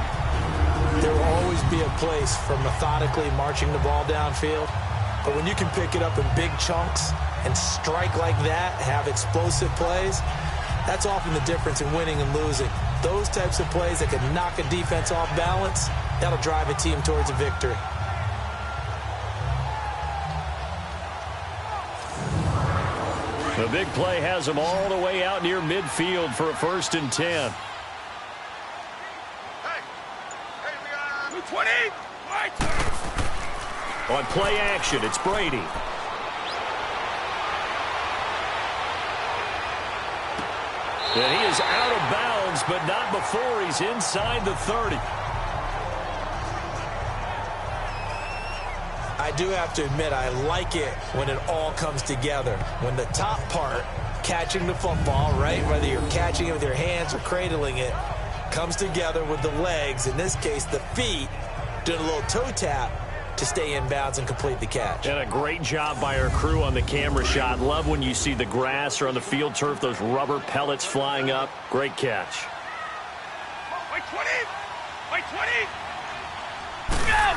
There will always be a place for methodically marching the ball downfield. But when you can pick it up in big chunks and strike like that, have explosive plays, that's often the difference in winning and losing. Those types of plays that can knock a defense off balance, that'll drive a team towards a victory. The big play has them all the way out near midfield for a 1st and 10. Hey, 20! On play action, it's Brady. And he is out of bounds, but not before he's inside the 30. I do have to admit, I like it when it all comes together. When the top part, catching the football, right, whether you're catching it with your hands or cradling it, comes together with the legs, in this case the feet, doing a little toe tap to stay in bounds and complete the catch. And a great job by our crew on the camera shot. Love when you see the grass or on the field turf, those rubber pellets flying up. Great catch. My 20! My 20! Go!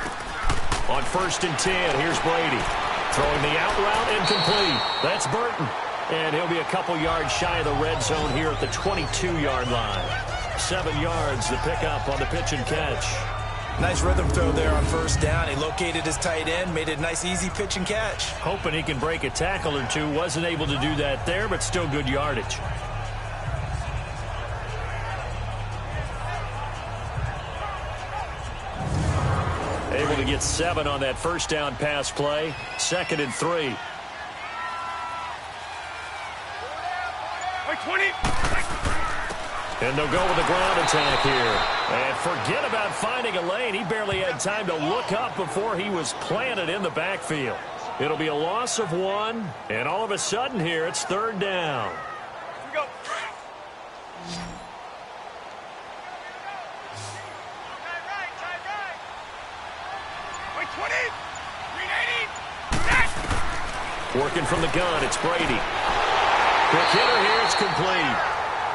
On 1st and 10, here's Brady. Throwing the out route incomplete. That's Burton. And he'll be a couple yards shy of the red zone here at the 22-yard line. 7 yards, the pickup on the pitch and catch. Nice rhythm throw there on 1st down. He located his tight end, made it a nice easy pitch and catch. Hoping he can break a tackle or two. Wasn't able to do that there, but still good yardage. Able to get 7 on that 1st down pass play. 2nd and 3. My 20! And they'll go with the ground attack here. And forget about finding a lane. He barely had time to look up before he was planted in the backfield. It'll be a loss of 1. And all of a sudden here, it's 3rd down. We go. My 20! 380! Working from the gun, it's Brady. Quick hitter here, it's complete.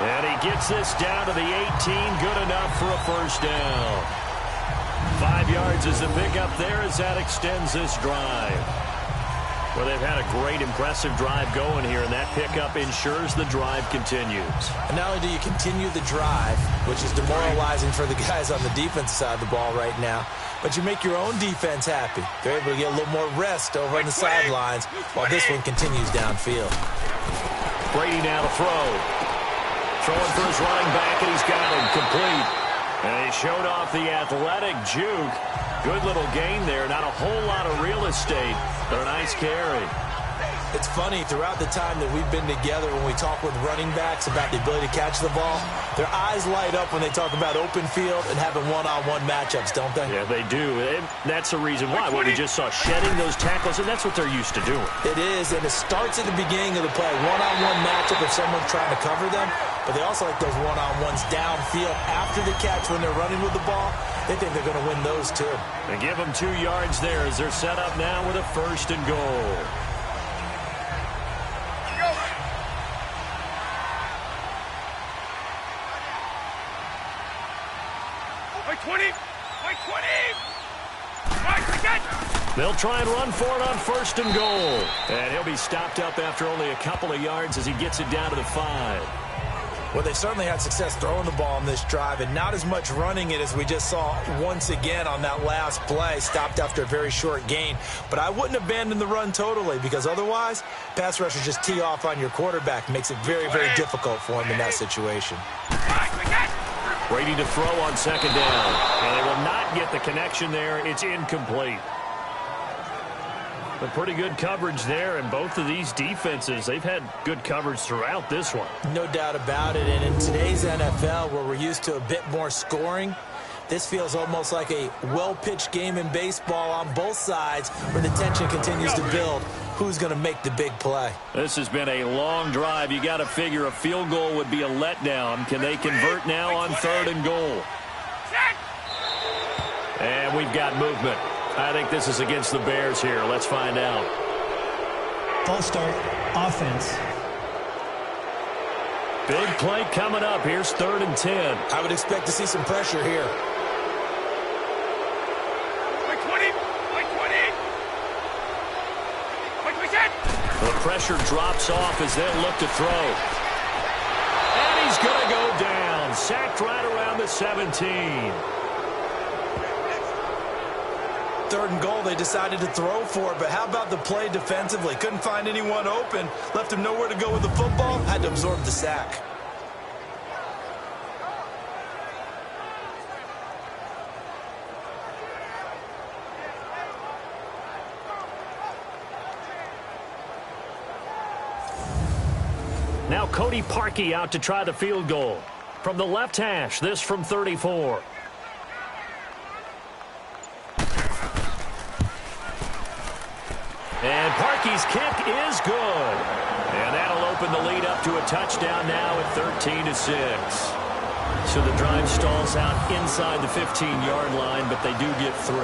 And he gets this down to the 18, good enough for a 1st down. 5 yards is the pickup there as that extends this drive. Well, they've had a great, impressive drive going here, and that pickup ensures the drive continues. And not only do you continue the drive, which is demoralizing for the guys on the defensive side of the ball right now, but you make your own defense happy. They're able to get a little more rest over on the sidelines while this one continues downfield. Brady now to throw. Throwing for his running back, and he's got him complete. And he showed off the athletic juke. Good little gain there. Not a whole lot of real estate, but a nice carry. It's funny, throughout the time that we've been together, when we talk with running backs about the ability to catch the ball, their eyes light up when they talk about open field and having one-on-one matchups, don't they? Yeah, they do. And that's the reason why. What we just saw, shedding those tackles, and that's what they're used to doing. It is, and it starts at the beginning of the play. One-on-one matchup if someone's trying to cover them, but they also like those one-on-ones downfield after the catch when they're running with the ball. They think they're going to win those, too. They give them 2 yards there as they're set up now with a 1st and goal. My 20! My 20! Right, they'll try and run for it on 1st and goal. And he'll be stopped up after only a couple of yards as he gets it down to the 5. Well, they certainly had success throwing the ball on this drive, and not as much running it as we just saw once again on that last play, stopped after a very short gain. But I wouldn't abandon the run totally, because otherwise, pass rushers just tee off on your quarterback. Makes it very, very difficult for him in that situation. Brady to throw on 2nd down. And they will not get the connection there. It's incomplete. But pretty good coverage there, and both of these defenses, they've had good coverage throughout this one. No doubt about it, and in today's NFL, where we're used to a bit more scoring, this feels almost like a well-pitched game in baseball on both sides where the tension continues to build. Who's going to make the big play? This has been a long drive. You got to figure a field goal would be a letdown. Can they convert now on 3rd and goal? And we've got movement. I think this is against the Bears here. Let's find out. False start, offense. Big play coming up. Here's 3rd and 10. I would expect to see some pressure here. The pressure drops off as they look to throw. And he's going to go down. Sacked right around the 17. 3rd and goal, they decided to throw for it, but how about the play defensively? Couldn't find anyone open, left him nowhere to go with the football, had to absorb the sack. Now Cody Parkey out to try the field goal. From the left hash, this from 34. And Parkey's kick is good. And that'll open the lead up to a touchdown now at 13-6. So the drive stalls out inside the 15-yard line, but they do get 3.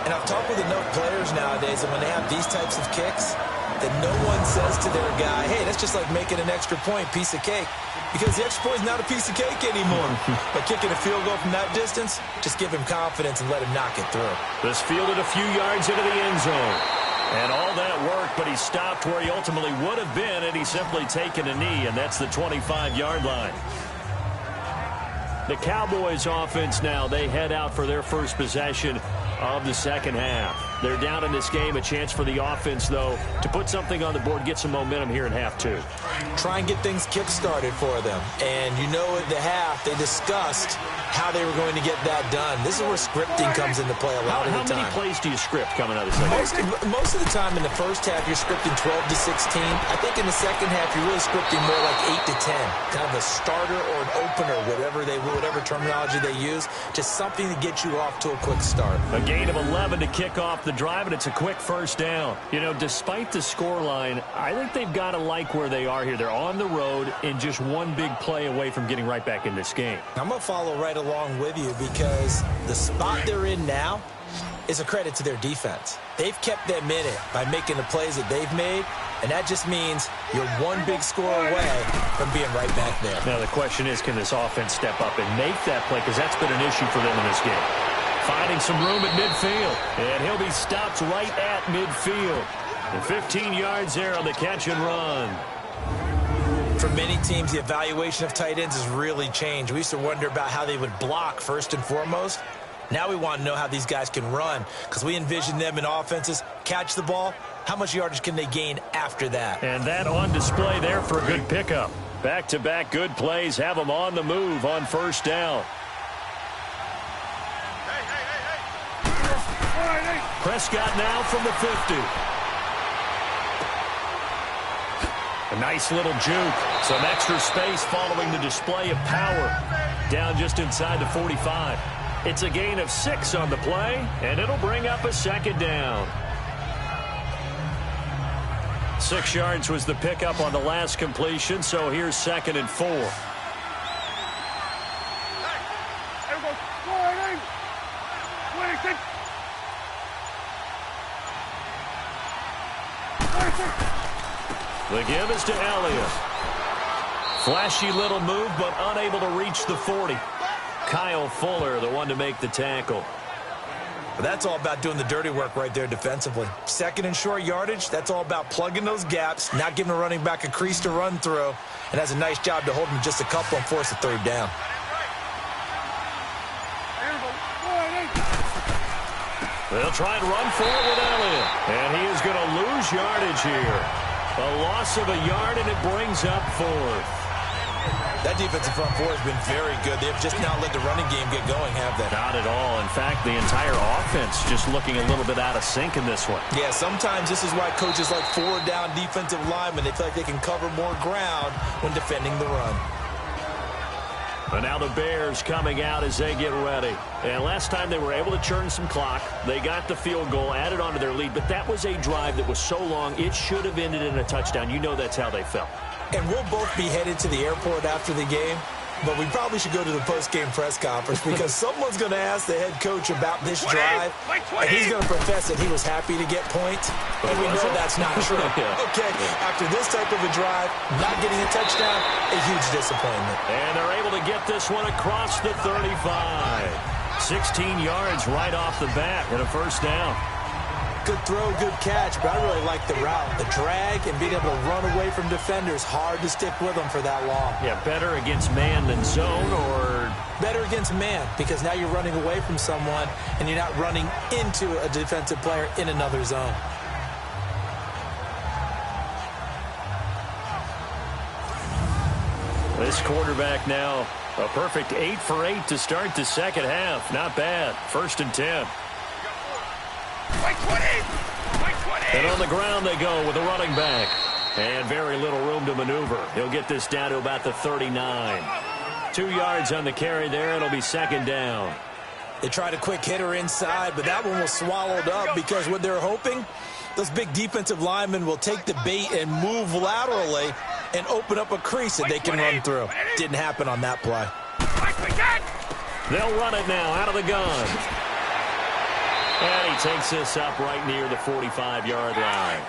And I've talked with enough players nowadays that when they have these types of kicks, that no one says to their guy, hey, that's just like making an extra point, piece of cake. Because the extra point is not a piece of cake anymore. But kicking a field goal from that distance, just give him confidence and let him knock it through. This fielded a few yards into the end zone. And all that worked, but he stopped where he ultimately would have been had he simply taken a knee, and that's the 25-yard line. The Cowboys offense now, they head out for their first possession of the second half. They're down in this game. A chance for the offense, though, to put something on the board, get some momentum here in half 2. Try and get things kick-started for them. And you know at the half, they discussed how they were going to get that done. This is where scripting comes into play a lot of the time. How many plays do you script coming out of the second half? Most of the time in the first half, you're scripting 12 to 16. I think in the second half, you're really scripting more like 8 to 10. Kind of a starter or an opener, whatever terminology they use. Just something to get you off to a quick start. A gain of 11 to kick off the drive, and it's a quick first down. You know, despite the scoreline, I think they've got to like where they are here. They're on the road and just one big play away from getting right back in this game. I'm going to follow right along with you because the spot they're in now is a credit to their defense. They've kept them in it by making the plays that they've made, and that just means you're one big score away from being right back there. Now the question is, can this offense step up and make that play? Because that's been an issue for them in this game. Finding some room at midfield, and he'll be stopped right at midfield. And 15 yards there on the catch and run. For many teams, the evaluation of tight ends has really changed. We used to wonder about how they would block first and foremost. Now we want to know how these guys can run because we envision them in offenses, catch the ball. How much yardage can they gain after that? And that on display there for a good pickup. Back-to-back good plays have them on the move on first down. Prescott now from the 50. A nice little juke. Some extra space following the display of power. Down just inside the 45. It's a gain of 6 on the play, and it'll bring up a second down. 6 yards was the pickup on the last completion, so here's 2nd and 4. The give is to Elliott. Flashy little move, but unable to reach the 40. Kyle Fuller, the one to make the tackle. But that's all about doing the dirty work right there defensively. 2nd and short yardage, that's all about plugging those gaps, not giving a running back a crease to run through, and has a nice job to hold him just a couple and force a 3rd down. They'll try and run for it with Elliott. And he is going to lose yardage here. A loss of a yard, and it brings up 4th. That defensive front 4 has been very good. They have just not let the running game get going, have they? Not at all. In fact, the entire offense just looking a little bit out of sync in this one. Yeah, sometimes this is why coaches like 4-down defensive linemen, they feel like they can cover more ground when defending the run. And now the Bears coming out as they get ready. And last time they were able to churn some clock. They got the field goal, added on to their lead. But that was a drive that was so long, it should have ended in a touchdown. You know that's how they felt. And we'll both be headed to the airport after the game. But we probably should go to the post-game press conference because someone's going to ask the head coach about this drive. And he's going to profess that he was happy to get points. And we know that's not true. Okay, after this type of a drive, not getting a touchdown, a huge disappointment. And they're able to get this one across the 35. 16 yards right off the bat and a first down. Good throw, good catch, but I really like the route. The drag and being able to run away from defenders, hard to stick with them for that long. Yeah, better against man than zone, or? Better against man, because now you're running away from someone and you're not running into a defensive player in another zone. This quarterback now, a perfect 8 for 8 to start the second half. Not bad. 1st and 10. And on the ground they go with a running back. And very little room to maneuver. He'll get this down to about the 39. 2 yards on the carry there. It'll be 2nd down. They tried a quick hitter inside, but that one was swallowed up because what they're hoping, those big defensive linemen will take the bait and move laterally and open up a crease that they can run through. Didn't happen on that play. They'll run it now out of the gun. And he takes this up right near the 45-yard line.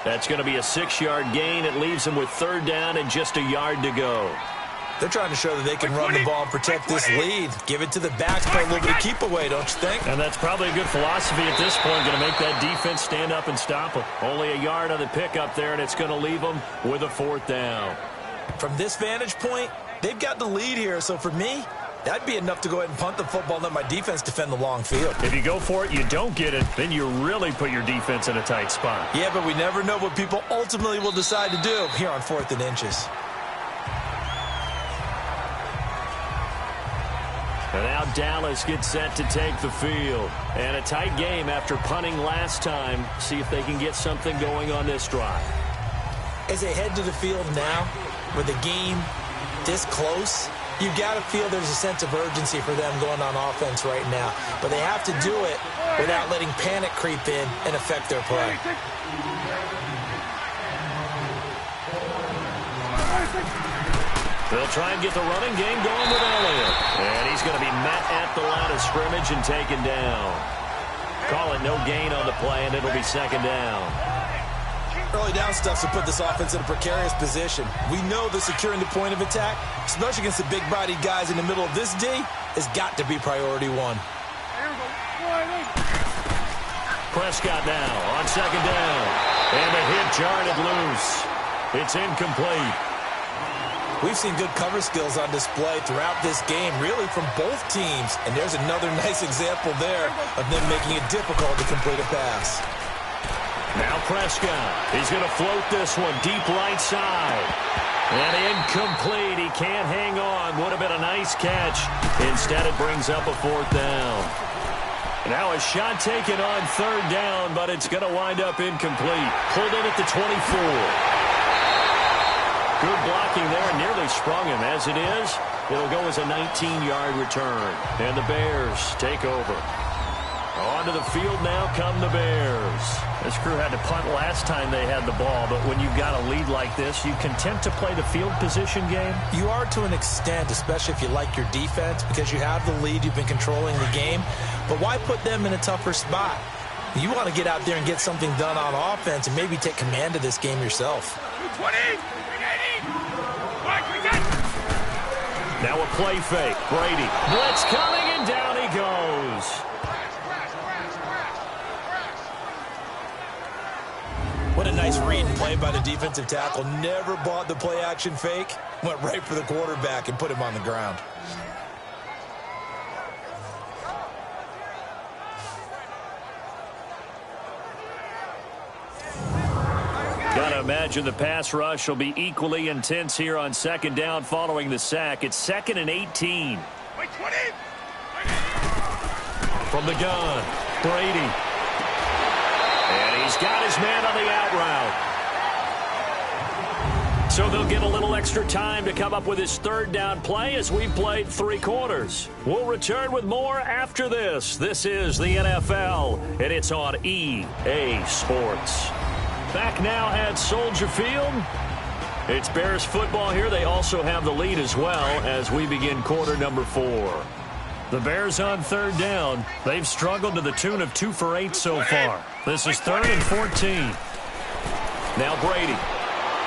That's going to be a 6-yard gain. It leaves him with 3rd down and just a yard to go. They're trying to show that they can run the ball and protect this lead. Give it to the backs, play a little bit of keep away, don't you think? And that's probably a good philosophy at this point. Going to make that defense stand up and stop them. Only a yard on the pickup there, and it's going to leave them with a 4th down. From this vantage point, they've got the lead here. So for me, that'd be enough to go ahead and punt the football and let my defense defend the long field. If you go for it, you don't get it, then you really put your defense in a tight spot. Yeah, but we never know what people ultimately will decide to do here on 4th and inches. And now Dallas gets set to take the field. And a tight game after punting last time. See if they can get something going on this drive. As they head to the field now, with the game this close, you've got to feel there's a sense of urgency for them going on offense right now. But they have to do it without letting panic creep in and affect their play. They'll try and get the running game going with Elliott. And he's going to be met at the line of scrimmage and taken down. Call it no gain on the play, and it'll be 2nd down. Early down stuff to put this offense in a precarious position. We know that securing the point of attack, especially against the big-bodied guys in the middle of this D, has got to be priority 1. Prescott now on 2nd down. And the hit jarred loose. It's incomplete. We've seen good cover skills on display throughout this game, really from both teams. And there's another nice example there of them making it difficult to complete a pass. Now Prescott. He's going to float this one deep right side. And incomplete. He can't hang on. Would have been a nice catch. Instead, it brings up a 4th down. Now a shot taken on 3rd down, but it's going to wind up incomplete. Pulled in at the 24. Good blocking there, nearly sprung him. As it is, it'll go as a 19-yard return. And the Bears take over. Onto the field now come the Bears. This crew had to punt last time they had the ball, but when you've got a lead like this, you content to play the field position game? You are to an extent, especially if you like your defense, because you have the lead, you've been controlling the game. But why put them in a tougher spot? You want to get out there and get something done on offense and maybe take command of this game yourself. 20! Now a play fake. Brady. Blitz coming, and down he goes. What a nice read and play by the defensive tackle. Never bought the play action fake. Went right for the quarterback and put him on the ground. Gotta imagine the pass rush will be equally intense here on 2nd down following the sack. It's 2nd and 18. From the gun, Brady. And he's got his man on the out route. So they'll get a little extra time to come up with his 3rd down play as we've played 3 quarters. We'll return with more after this. This is the NFL, and it's on EA Sports. Back now at Soldier Field. It's Bears football here. They also have the lead as well as we begin quarter number 4. The Bears on 3rd down. They've struggled to the tune of 2 for 8 so far. This is 3rd and 14. Now Brady.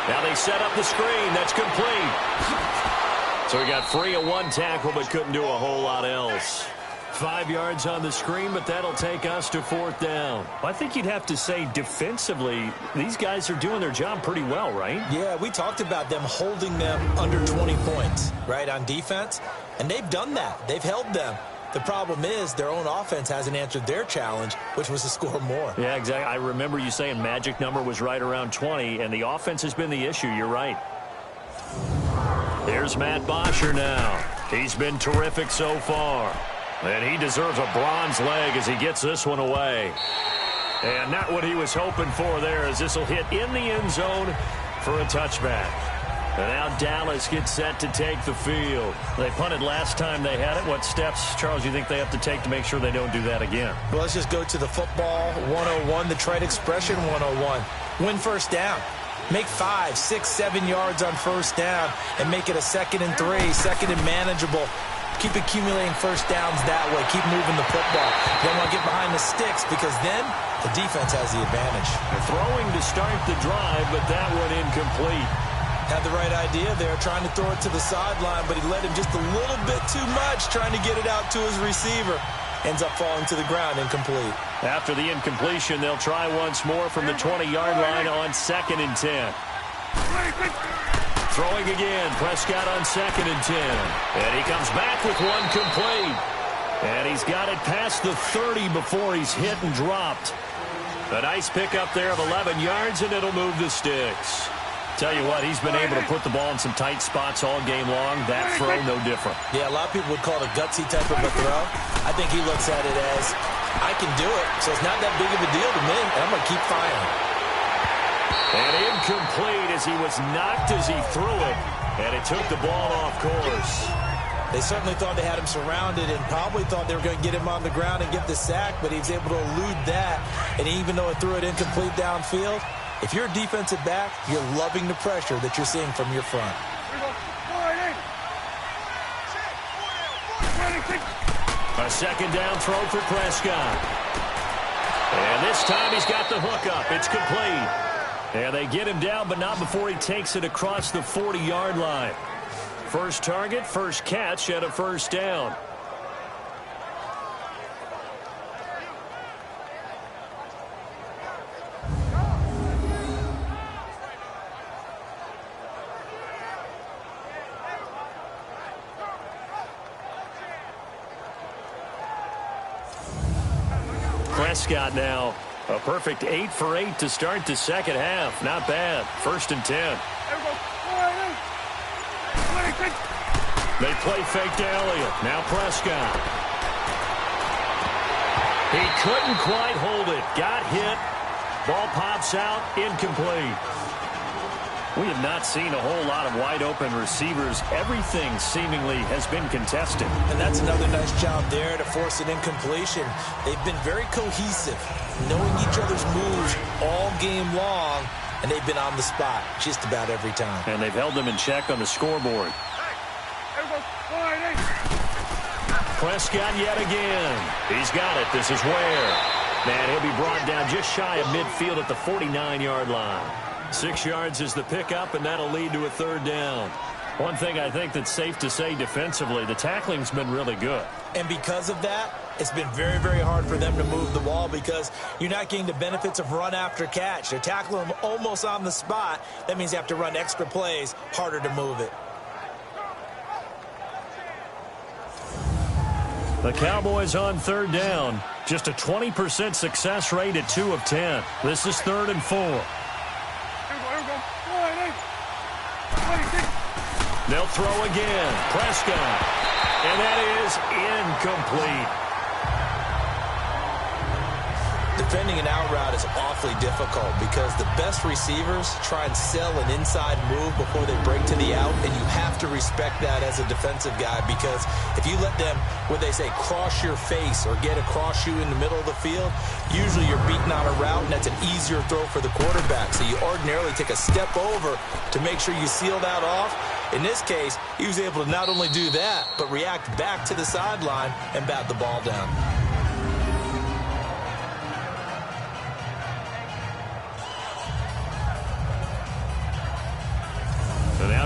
Now they set up the screen. That's complete. So he got free of 1 tackle but couldn't do a whole lot else. 5 yards on the screen, but that'll take us to 4th down. I think you'd have to say defensively, these guys are doing their job pretty well, right? Yeah, we talked about them holding them under 20 points, right, on defense. And they've done that. They've held them. The problem is their own offense hasn't answered their challenge, which was to score more. Yeah, exactly. I remember you saying magic number was right around 20, and the offense has been the issue. You're right. There's Matt Bosher now. He's been terrific so far. And he deserves a bronze leg as he gets this one away. And not what he was hoping for there, as this will hit in the end zone for a touchback. And now Dallas gets set to take the field. They punted last time they had it. What steps, Charles, you think they have to take to make sure they don't do that again? Well, let's just go to the football 101, the trade expression 101. Win first down. Make 5, 6, 7 yards on first down and make it a 2nd and 3, 2nd and manageable. Keep accumulating first downs that way. Keep moving the football. You don't want to get behind the sticks because then the defense has the advantage. They're throwing to start the drive, but that one incomplete. Had the right idea there, trying to throw it to the sideline, but he led him just a little bit too much, trying to get it out to his receiver. Ends up falling to the ground, incomplete. After the incompletion, they'll try once more from the 20-yard line on 2nd and 10. Throwing again, Prescott on 2nd and 10. And he comes back with one complete. And he's got it past the 30 before he's hit and dropped. A nice pickup there of 11 yards, and it'll move the sticks. Tell you what, he's been able to put the ball in some tight spots all game long. That throw, no different. Yeah, a lot of people would call it a gutsy type of a throw. I think he looks at it as, I can do it, so it's not that big of a deal to me, and I'm going to keep firing. And incomplete as he was knocked as he threw it, and it took the ball off course. They certainly thought they had him surrounded and probably thought they were going to get him on the ground and get the sack, but he was able to elude that, and even though it threw it incomplete downfield, if you're a defensive back, you're loving the pressure that you're seeing from your front. A 2nd down throw for Prescott. And this time he's got the hook up. It's complete. And they get him down, but not before he takes it across the 40-yard line. First target, first catch at a first down. Prescott now, a perfect 8 for 8 to start the second half. Not bad. 1st and 10. They play fake to Elliott. Now Prescott. He couldn't quite hold it. Got hit. Ball pops out. Incomplete. We have not seen a whole lot of wide-open receivers. Everything seemingly has been contested. And that's another nice job there to force an incompletion. They've been very cohesive, knowing each other's moves all game long, and they've been on the spot just about every time. And they've held them in check on the scoreboard. Prescott yet again. He's got it. This is Ware. And he'll be brought down just shy of midfield at the 49-yard line. 6 yards is the pickup, and that'll lead to a 3rd down. One thing I think that's safe to say defensively, the tackling's been really good. And because of that, it's been very, very hard for them to move the ball because you're not getting the benefits of run after catch. They're tackling them almost on the spot. That means they have to run extra plays, harder to move it. The Cowboys on 3rd down. Just a 20% success rate at 2 of 10. This is 3rd and 4. They'll throw again. Prescott. And that is incomplete. Defending an out route is awfully difficult because the best receivers try and sell an inside move before they break to the out, and you have to respect that as a defensive guy because if you let them, what they say, cross your face or get across you in the middle of the field, usually you're beating on a route, and that's an easier throw for the quarterback. So you ordinarily take a step over to make sure you seal that off. In this case, he was able to not only do that, but react back to the sideline and bat the ball down.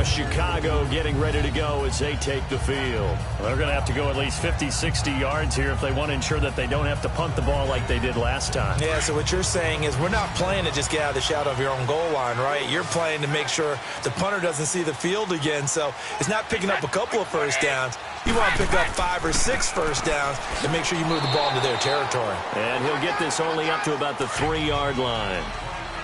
Chicago getting ready to go as they take the field. They're going to have to go at least 50, 60 yards here if they want to ensure that they don't have to punt the ball like they did last time. Yeah, so what you're saying is we're not playing to just get out of the shadow of your own goal line, right? You're playing to make sure the punter doesn't see the field again. So it's not picking up a couple of first downs. You want to pick up 5 or 6 first downs and make sure you move the ball into their territory. And he'll get this only up to about the 3-yard line.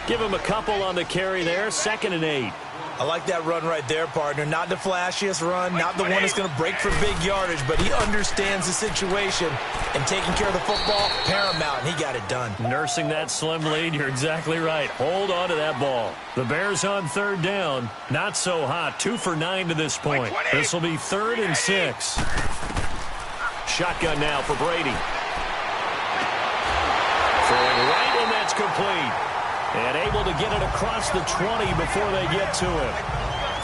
Give him a couple on the carry there, 2nd and 8. I like that run right there, partner. Not the flashiest run, not the one that's going to break for big yardage, but he understands the situation, and taking care of the football, paramount, and he got it done. Nursing that slim lead, you're exactly right. Hold on to that ball. The Bears on 3rd down. Not so hot. 2 for 9 to this point. This will be 3rd and 6. Shotgun now for Brady. Throwing right, and that's complete. And able to get it across the 20 before they get to him.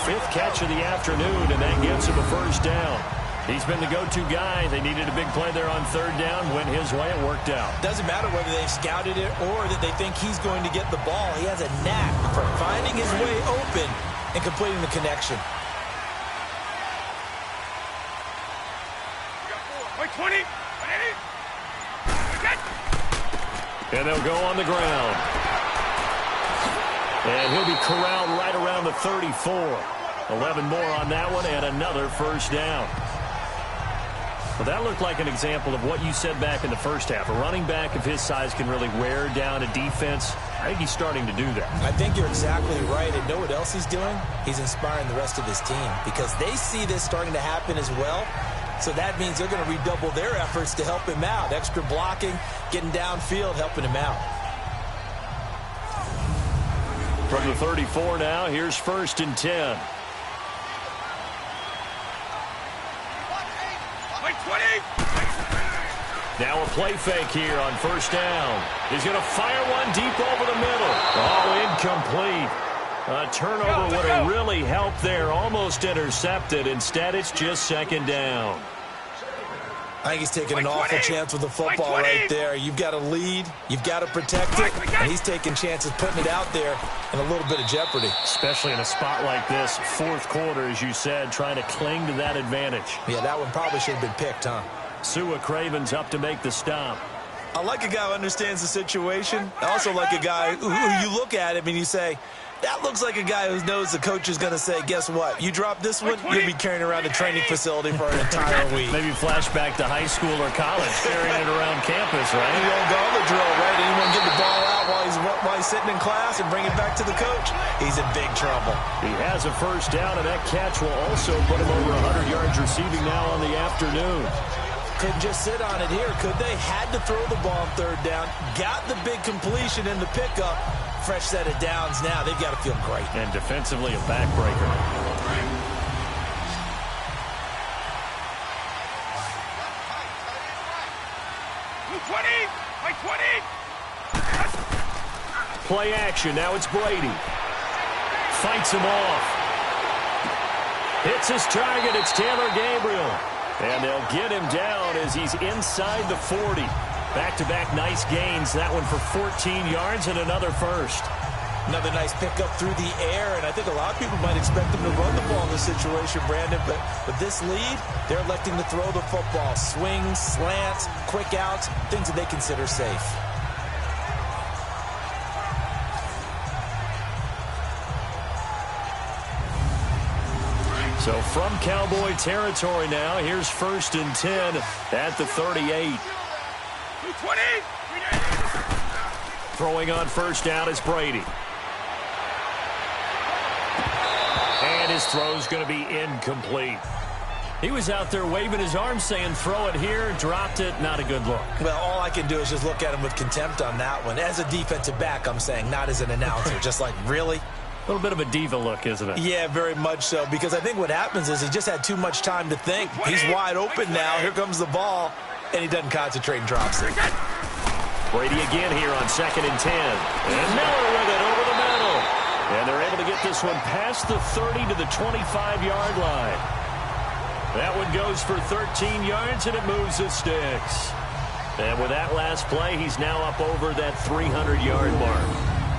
5th catch of the afternoon, and that gives him a first down. He's been the go-to guy. They needed a big play there on 3rd down. Went his way. It worked out. Doesn't matter whether they've scouted it or that they think he's going to get the ball. He has a knack for finding his way open and completing the connection. Wait, 20. And they'll go on the ground. And he'll be corralled right around the 34. 11 more on that one, and another first down. Well, that looked like an example of what you said back in the first half. A running back of his size can really wear down a defense. I think he's starting to do that. I think you're exactly right. And know what else he's doing? He's inspiring the rest of his team because they see this starting to happen as well. So that means they're going to redouble their efforts to help him out. Extra blocking, getting downfield, helping him out. From the 34 now, here's 1st and 10. Wait, 20. Now a play fake here on 1st down. He's going to fire one deep over the middle. Oh, incomplete. A turnover would have really helped there. Almost intercepted. Instead, it's just 2nd down. I think he's taking an awful chance with the football right there. You've got to lead. You've got to protect it. And he's taking chances putting it out there in a little bit of jeopardy. Especially in a spot like this, 4th quarter, as you said, trying to cling to that advantage. Yeah, that one probably should have been picked, huh? Sua Craven's up to make the stop. I like a guy who understands the situation. I also like a guy who you look at him and you say, that looks like a guy who knows the coach is going to say, guess what? You drop this one, you'll be carrying around a training facility for an entire week. Maybe flashback to high school or college, carrying it around campus, right? The old gauntlet drill, right? Anyone get the ball out while he's sitting in class and bring it back to the coach? He's in big trouble. He has a first down, and that catch will also put him over 100 yards receiving now on the afternoon. Couldn't just sit on it here, could they? Had to throw the ball on 3rd down. Got the big completion in the pickup. Fresh set of downs now. They've got to feel great. And defensively, a backbreaker. Play action. Now it's Brady. Fights him off. Hits his target. It's Taylor Gabriel. And they'll get him down as he's inside the 40. Back-to-back nice gains. That one for 14 yards and another first. Another nice pickup through the air, and I think a lot of people might expect them to run the ball in this situation, Brandon, but with this lead, they're electing to throw the football. Swings, slants, quick outs, things that they consider safe. So from Cowboy territory now, here's 1st and 10 at the 38. 20. Throwing on 1st down is Brady. And his throw's going to be incomplete. He was out there waving his arms saying, throw it here, dropped it, not a good look. Well, all I can do is just look at him with contempt on that one. As a defensive back, I'm saying, not as an announcer. Just like, really? A little bit of a diva look, isn't it? Yeah, very much so, because I think what happens is he just had too much time to think. He's wide open now. Here comes the ball, and he doesn't concentrate and drops it. Brady again here on 2nd and 10. And Miller with it over the middle. And they're able to get this one past the 30 to the 25-yard line. That one goes for 13 yards, and it moves the sticks. And with that last play, he's now up over that 300-yard mark.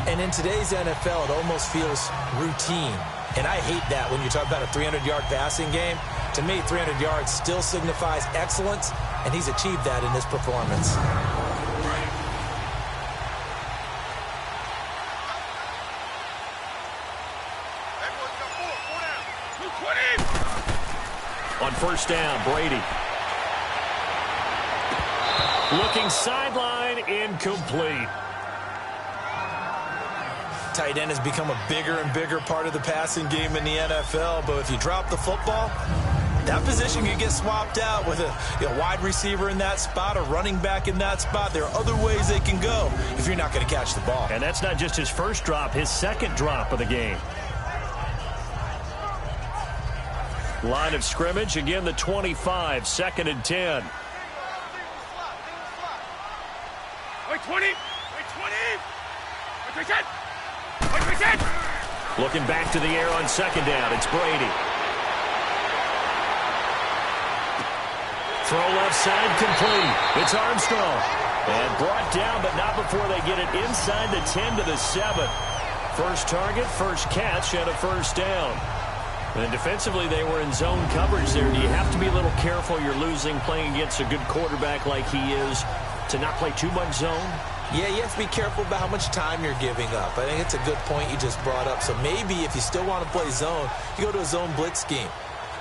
And in today's NFL, it almost feels routine. And I hate that when you talk about a 300-yard passing game. To me, 300 yards still signifies excellence, and he's achieved that in this performance. On first down, Brady. Looking sideline, incomplete. Tight end has become a bigger and bigger part of the passing game in the NFL, but if you drop the football, that position can get swapped out with a wide receiver in that spot, a running back in that spot. There are other ways they can go if you're not going to catch the ball. And that's not just his first drop, his second drop of the game. Line of scrimmage, again the 25, 2nd and 10. Wait 20! Wait 20! Wait 10! Wait 10! Looking back to the air on second down, it's Brady. Throw left side, complete. It's Armstrong. And brought down, but not before they get it inside the 10 to the 7. First target, first catch, and a first down. And defensively, they were in zone coverage there. Do you have to be a little careful? You're losing, playing against a good quarterback like he is, to not play too much zone? Yeah, you have to be careful about how much time you're giving up. I think it's a good point you just brought up. So maybe if you still want to play zone, you go to a zone blitz scheme.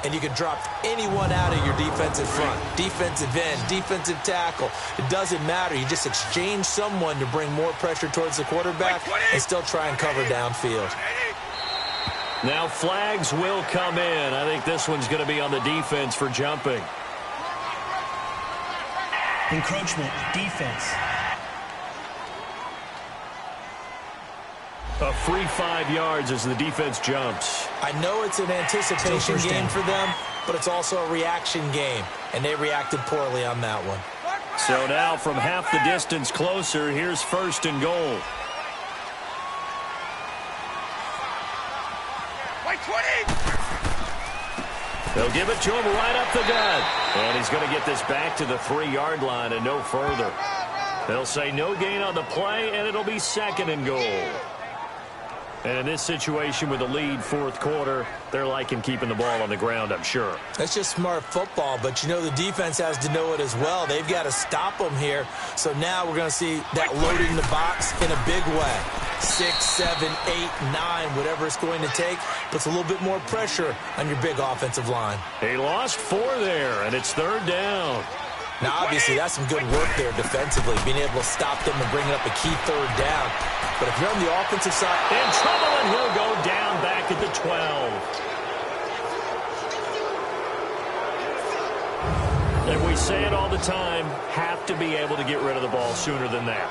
And you can drop anyone out of your defensive front, defensive end, defensive tackle. It doesn't matter. You just exchange someone to bring more pressure towards the quarterback and still try and cover downfield. Now flags will come in. I think this one's going to be on the defense for jumping. Encroachment, defense. A free 5 yards as the defense jumps. I know it's an anticipation game for them, but it's also a reaction game, and they reacted poorly on that one. So now from half the distance closer, here's 1st and goal. Wait 20! They'll give it to him right up the gut. And he's going to get this back to the 3-yard line and no further. They'll say no gain on the play, and it'll be 2nd and goal. And in this situation with the lead 4th quarter, they're liking keeping the ball on the ground, I'm sure. That's just smart football, but you know the defense has to know it as well. They've got to stop them here. So now we're going to see that loading the box in a big way. 6, 7, 8, 9, whatever it's going to take, puts a little bit more pressure on your big offensive line. He lost 4 there, and it's 3rd down. Now, obviously, that's some good work there defensively, being able to stop them and bring up a key 3rd down. But if you're on the offensive side, in trouble, and he'll go down back at the 12. And we say it all the time, have to be able to get rid of the ball sooner than that.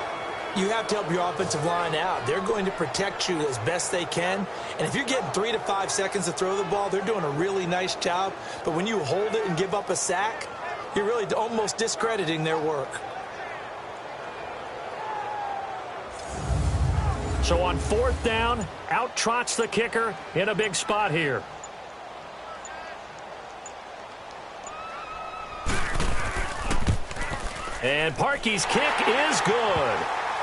You have to help your offensive line out. They're going to protect you as best they can. And if you're getting 3 to 5 seconds to throw the ball, they're doing a really nice job. But when you hold it and give up a sack, you're really almost discrediting their work. So on 4th down, out trots the kicker in a big spot here. And Parkey's kick is good.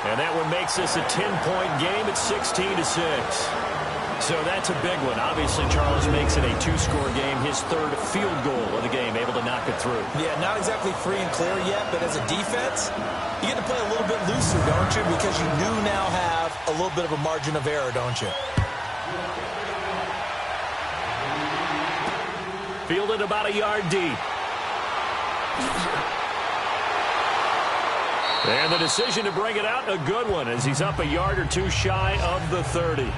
And that one makes this a 10-point game at 16-6. So that's a big one. Obviously, Charles makes it a 2-score game. His 3rd field goal of the game, able to knock it through. Yeah, not exactly free and clear yet, but as a defense, you get to play a little bit looser, don't you? Because you do now have a little bit of a margin of error, don't you? Fielded about a yard deep. And the decision to bring it out, a good one, as he's up a yard or 2 shy of the 30.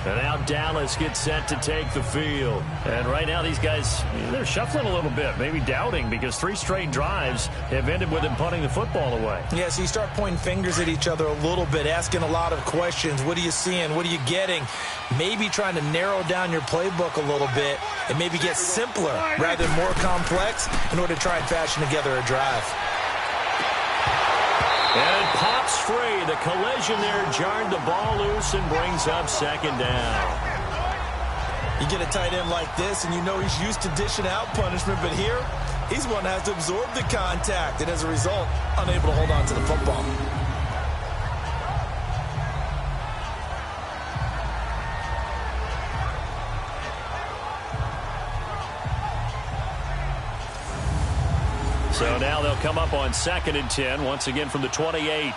And now Dallas gets set to take the field. And right now these guys, they're shuffling a little bit, maybe doubting, because 3 straight drives have ended with them punting the football away. Yeah, so you start pointing fingers at each other a little bit, asking a lot of questions. What are you seeing? What are you getting? Maybe trying to narrow down your playbook a little bit and maybe get simpler rather than more complex in order to try and fashion together a drive. And it pops free. The collision there jarred the ball loose and brings up 2nd down. You get a tight end like this, and you know he's used to dishing out punishment, but here, he's one that has to absorb the contact, and as a result, unable to hold on to the football. So now they'll come up on 2nd and 10, once again from the 28.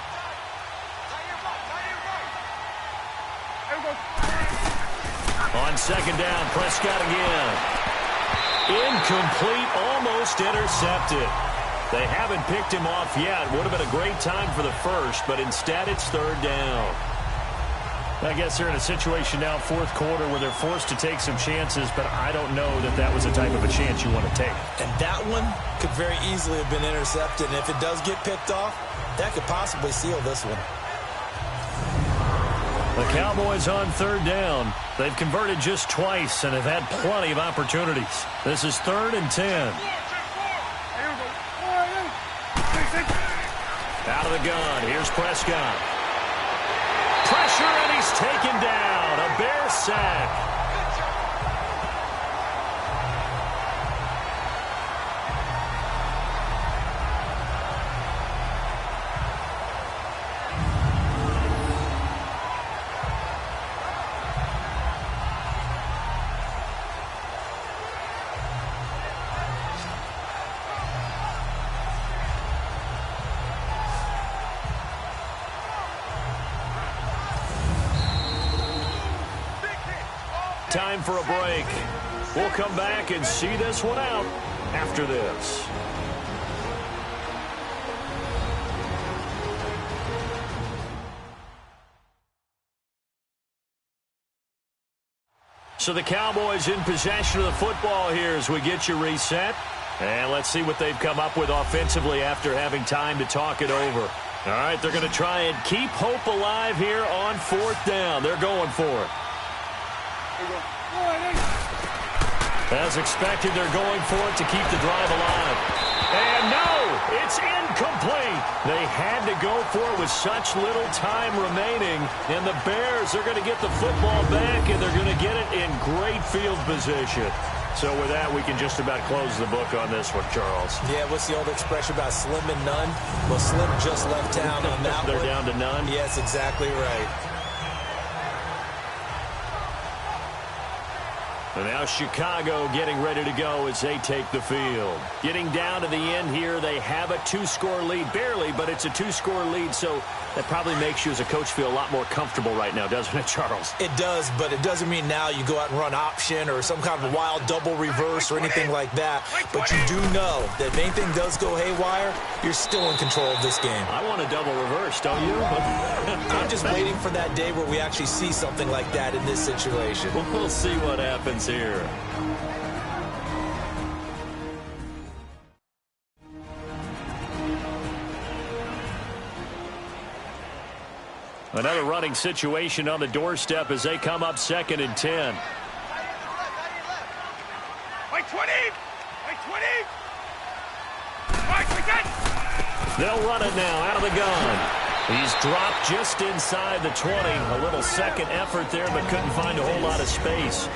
On 2nd down, Prescott again. Incomplete, almost intercepted. They haven't picked him off yet. Would have been a great time for the first, but instead it's 3rd down. I guess they're in a situation now, 4th quarter, where they're forced to take some chances, but I don't know that that was the type of a chance you want to take. And that one could very easily have been intercepted, and if it does get picked off, that could possibly seal this one. The Cowboys on 3rd down. They've converted just twice and have had plenty of opportunities. This is 3rd and 10. Out of the gun, here's Prescott. Pressure, and he's taken down. A Bear sack. Time for a break. We'll come back and see this one out after this. So the Cowboys in possession of the football here as we get you reset. And let's see what they've come up with offensively after having time to talk it over. All right, they're going to try and keep hope alive here on 4th down. They're going for it. As expected, they're going for it to keep the drive alive. And no, it's incomplete. They had to go for it with such little time remaining. And the Bears are going to get the football back, and they're going to get it in great field position. So with that, we can just about close the book on this one, Charles. Yeah, what's the old expression about slim and none? Well, Slim just left town on that They're one. down to none? Yes, exactly right. And now Chicago getting ready to go as they take the field. Getting down to the end here, they have a 2-score lead. Barely, but it's a 2-score lead, so that probably makes you as a coach feel a lot more comfortable right now, doesn't it, Charles? It does, but it doesn't mean now you go out and run option or some kind of wild double reverse or anything like that. But you do know that if anything does go haywire, you're still in control of this game. I want a double reverse, don't you? I'm just waiting for that day where we actually see something like that in this situation. We'll see what happens here. Another running situation on the doorstep as they come up 2nd and 10. Like 20! Like 20! Right, we got it! They'll run it now out of the gun. He's dropped just inside the 20. A little second effort there, but couldn't find a whole lot of space.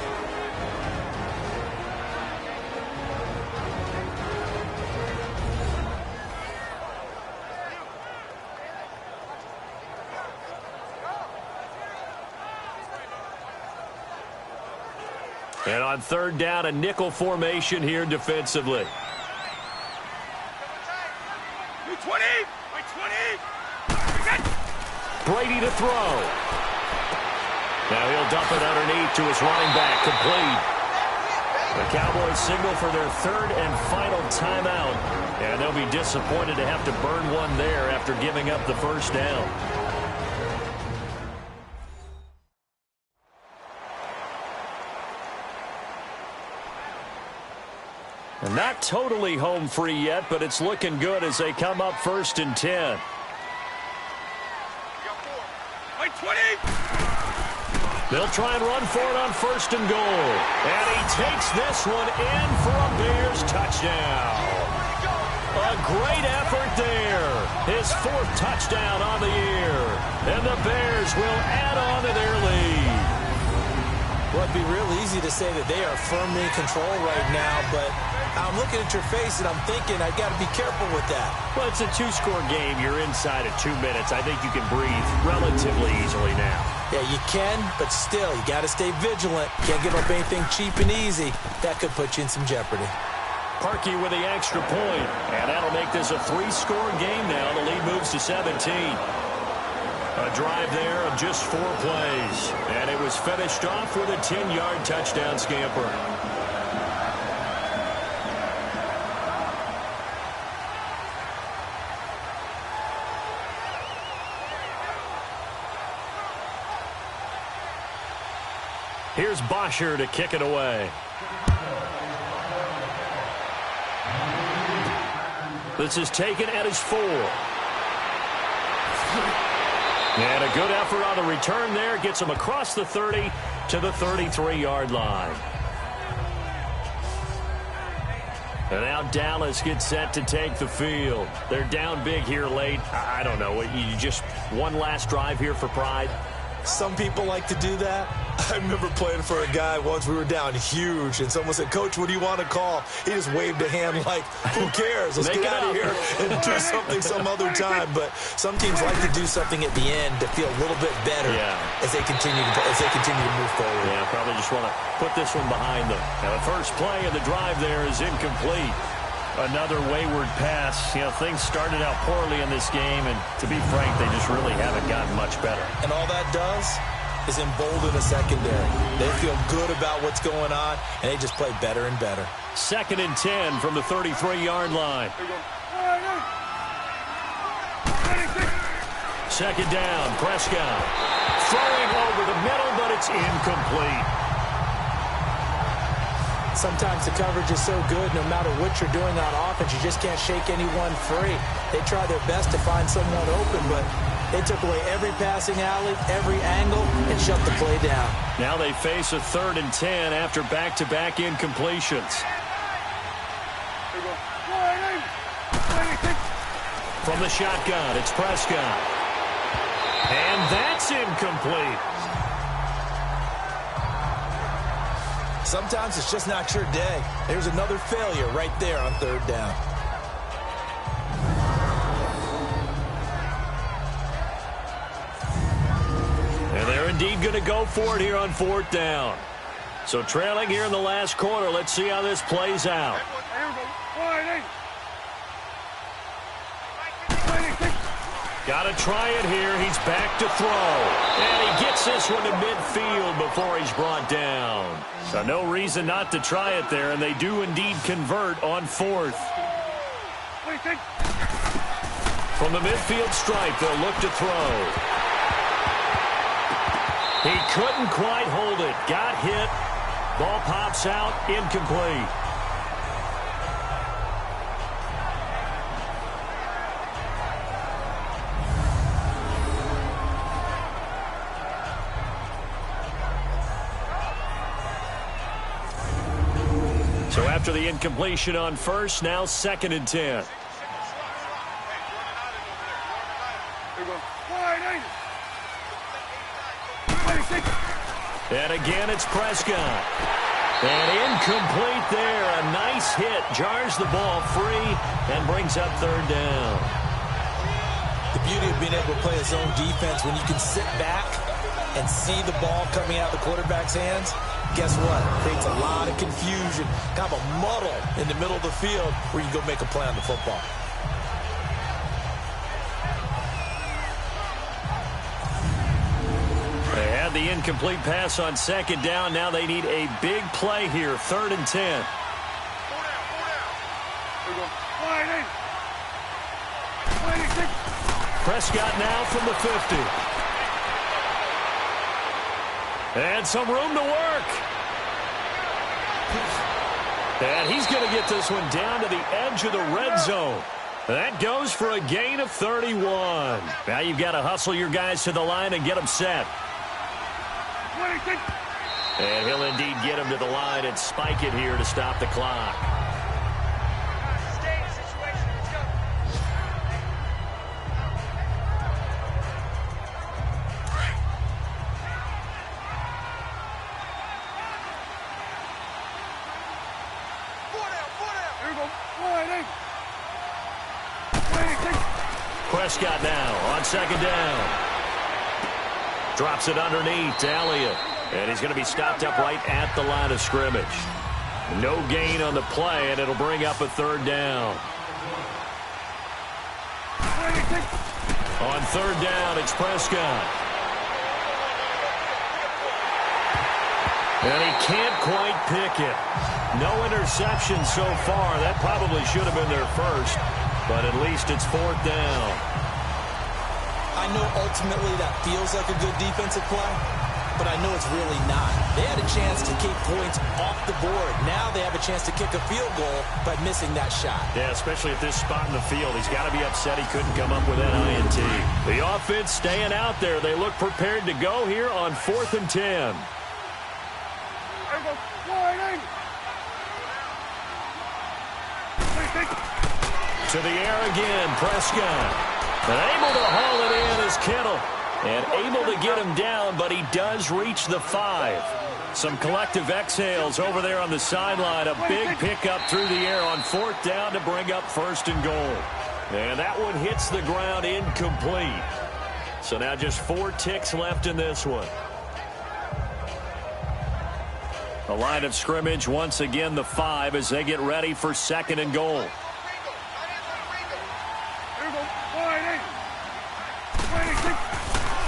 And on 3rd down, a nickel formation here defensively. 20! Like 20! Brady to throw. Now he'll dump it underneath to his running back, complete. The Cowboys signal for their 3rd and final timeout. And they'll be disappointed to have to burn one there after giving up the 1st down. And not totally home free yet, but it's looking good as they come up 1st and 10. Like 20! They'll try and run for it on 1st and goal. And he takes this one in for a Bears touchdown. A great effort there. His 4th touchdown on the year. And the Bears will add on to their lead. Well, it'd be real easy to say that they are firmly in control right now, but I'm looking at your face and I'm thinking I got to be careful with that. Well, it's a 2-score game. You're inside of 2 minutes. I think you can breathe relatively easily now. Yeah, you can, but still, you got to stay vigilant. Can't give up anything cheap and easy. That could put you in some jeopardy. Parkey with the extra point, and that'll make this a 3-score game now. The lead moves to 17. A drive there of just 4 plays, and it was finished off with a 10-yard touchdown scamper. Here's Bosher to kick it away. This is taken at his 4. And a good effort on the return there. Gets him across the 30 to the 33-yard line. And now Dallas gets set to take the field. They're down big here late. I don't know. You just one last drive here for pride? Some people like to do that. I remember playing for a guy once. We were down huge, and someone said, "Coach, what do you want to call?" He just waved a hand like, "Who cares? Let's get out of here and do something some other time." But some teams like to do something at the end to feel a little bit better as they continue to move forward. Yeah, probably just want to put this one behind them. Now, the first play of the drive there is incomplete. Another wayward pass. You know, things started out poorly in this game, and to be frank, they just really haven't gotten much better. And all that does is embolden a secondary. They feel good about what's going on, and they just play better and better. 2nd and 10 from the 33-yard line. Second down, Prescott. Throwing over the middle, but it's incomplete. Sometimes the coverage is so good, no matter what you're doing on offense, you just can't shake anyone free. They try their best to find someone open, but they took away every passing alley, every angle, and shut the play down. Now they face a 3rd and 10 after back-to-back incompletions. From the shotgun, it's Prescott. And that's incomplete. Sometimes it's just not your day. There's another failure right there on 3rd down. And they're indeed going to go for it here on 4th down. So trailing here in the last quarter. Let's see how this plays out. Got to try it here. He's back to throw. And he gets this one to midfield before he's brought down. So no reason not to try it there, and they do indeed convert on 4th. From the midfield stripe, they'll look to throw. He couldn't quite hold it. Got hit. Ball pops out. Incomplete. So after the incompletion on 1st, now 2nd and 10. And again, it's Prescott. And incomplete there. A nice hit. Jars the ball free and brings up 3rd down. The beauty of being able to play a zone defense when you can sit back and see the ball coming out of the quarterback's hands, guess what? It creates a lot of confusion, kind of a muddle in the middle of the field where you go make a play on the football. They had the incomplete pass on 2nd down. Now they need a big play here. 3rd and 10. Prescott now from the 50. And some room to work. And he's going to get this one down to the edge of the red zone. That goes for a gain of 31. Now you've got to hustle your guys to the line and get them set. And he'll indeed get him to the line and spike it here to stop the clock. Prescott now on 2nd down. Drops it underneath to Elliott. And he's going to be stopped up right at the line of scrimmage. No gain on the play, and it'll bring up a third down. On third down, it's Prescott. And he can't quite pick it. No interception so far. That probably should have been their first, but at least it's fourth down. I know ultimately that feels like a good defensive play, but I know it's really not. They had a chance to keep points off the board. Now they have a chance to kick a field goal by missing that shot. Yeah, especially at this spot in the field. He's got to be upset he couldn't come up with that INT. The offense staying out there. They look prepared to go here on 4th and 10. To the air again, Prescott. And able to haul it in is Kittle. And able to get him down, but he does reach the 5. Some collective exhales over there on the sideline. A big pickup through the air on 4th down to bring up 1st and goal. And that one hits the ground incomplete. So now just 4 ticks left in this one. The line of scrimmage, once again, the 5 as they get ready for 2nd and goal.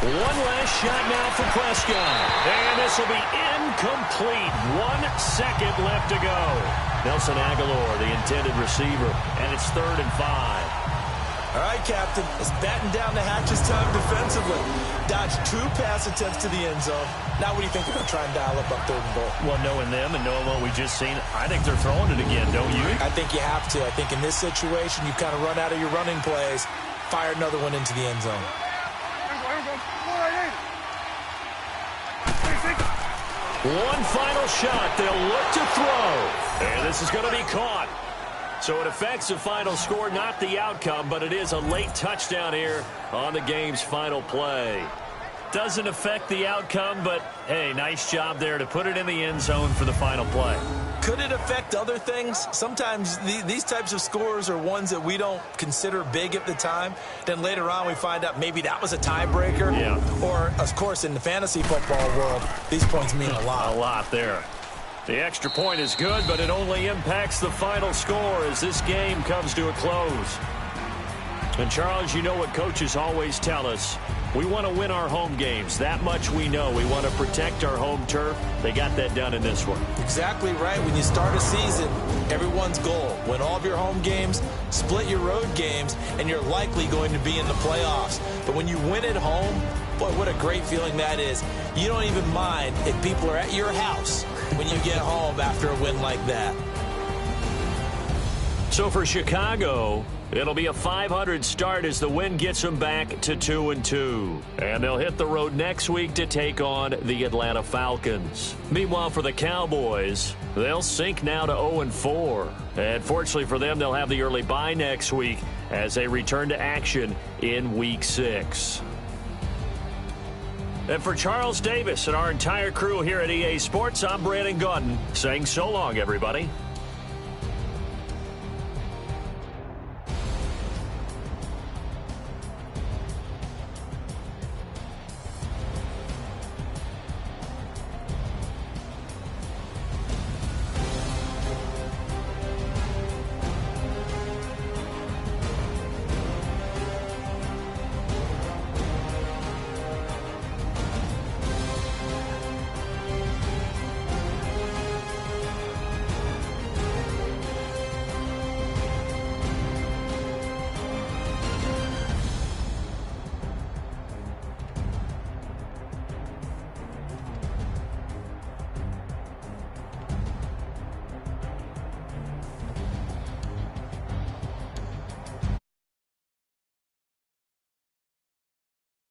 One last shot now for Prescott. And this will be incomplete. 1 second left to go. Nelson Aguilar, the intended receiver, and it's 3rd and 5. All right, Captain, it's batten down the hatches time defensively. Dodge 2 pass attempts to the end zone. Now what do you think they're going to try and dial up on 3rd and goal? Well, knowing them and knowing what we just seen, I think they're throwing it again, don't you? I think you have to. I think in this situation, you kind of run out of your running plays, fire another one into the end zone. One final shot. They'll look to throw. And this is going to be caught. So it affects the final score, not the outcome, but it is a late touchdown here on the game's final play. Doesn't affect the outcome, but, hey, nice job there to put it in the end zone for the final play. Could it affect other things? Sometimes these types of scores are ones that we don't consider big at the time. Then later on we find out maybe that was a tiebreaker. Yeah. Or, of course, in the fantasy football world, these points mean a lot. A lot there. The extra point is good, but it only impacts the final score as this game comes to a close. And, Charles, you know what coaches always tell us. We want to win our home games. That much we know. We want to protect our home turf. They got that done in this one. Exactly right. When you start a season, everyone's goal, win all of your home games, split your road games, and you're likely going to be in the playoffs. But when you win at home, boy, what a great feeling that is. You don't even mind if people are at your house when you get home after a win like that. So for Chicago, it'll be a 500 start as the win gets them back to 2-2. And they'll hit the road next week to take on the Atlanta Falcons. Meanwhile, for the Cowboys, they'll sink now to 0-4. And fortunately for them, they'll have the early bye next week as they return to action in Week 6. And for Charles Davis and our entire crew here at EA Sports, I'm Brandon Gaudin saying so long, everybody.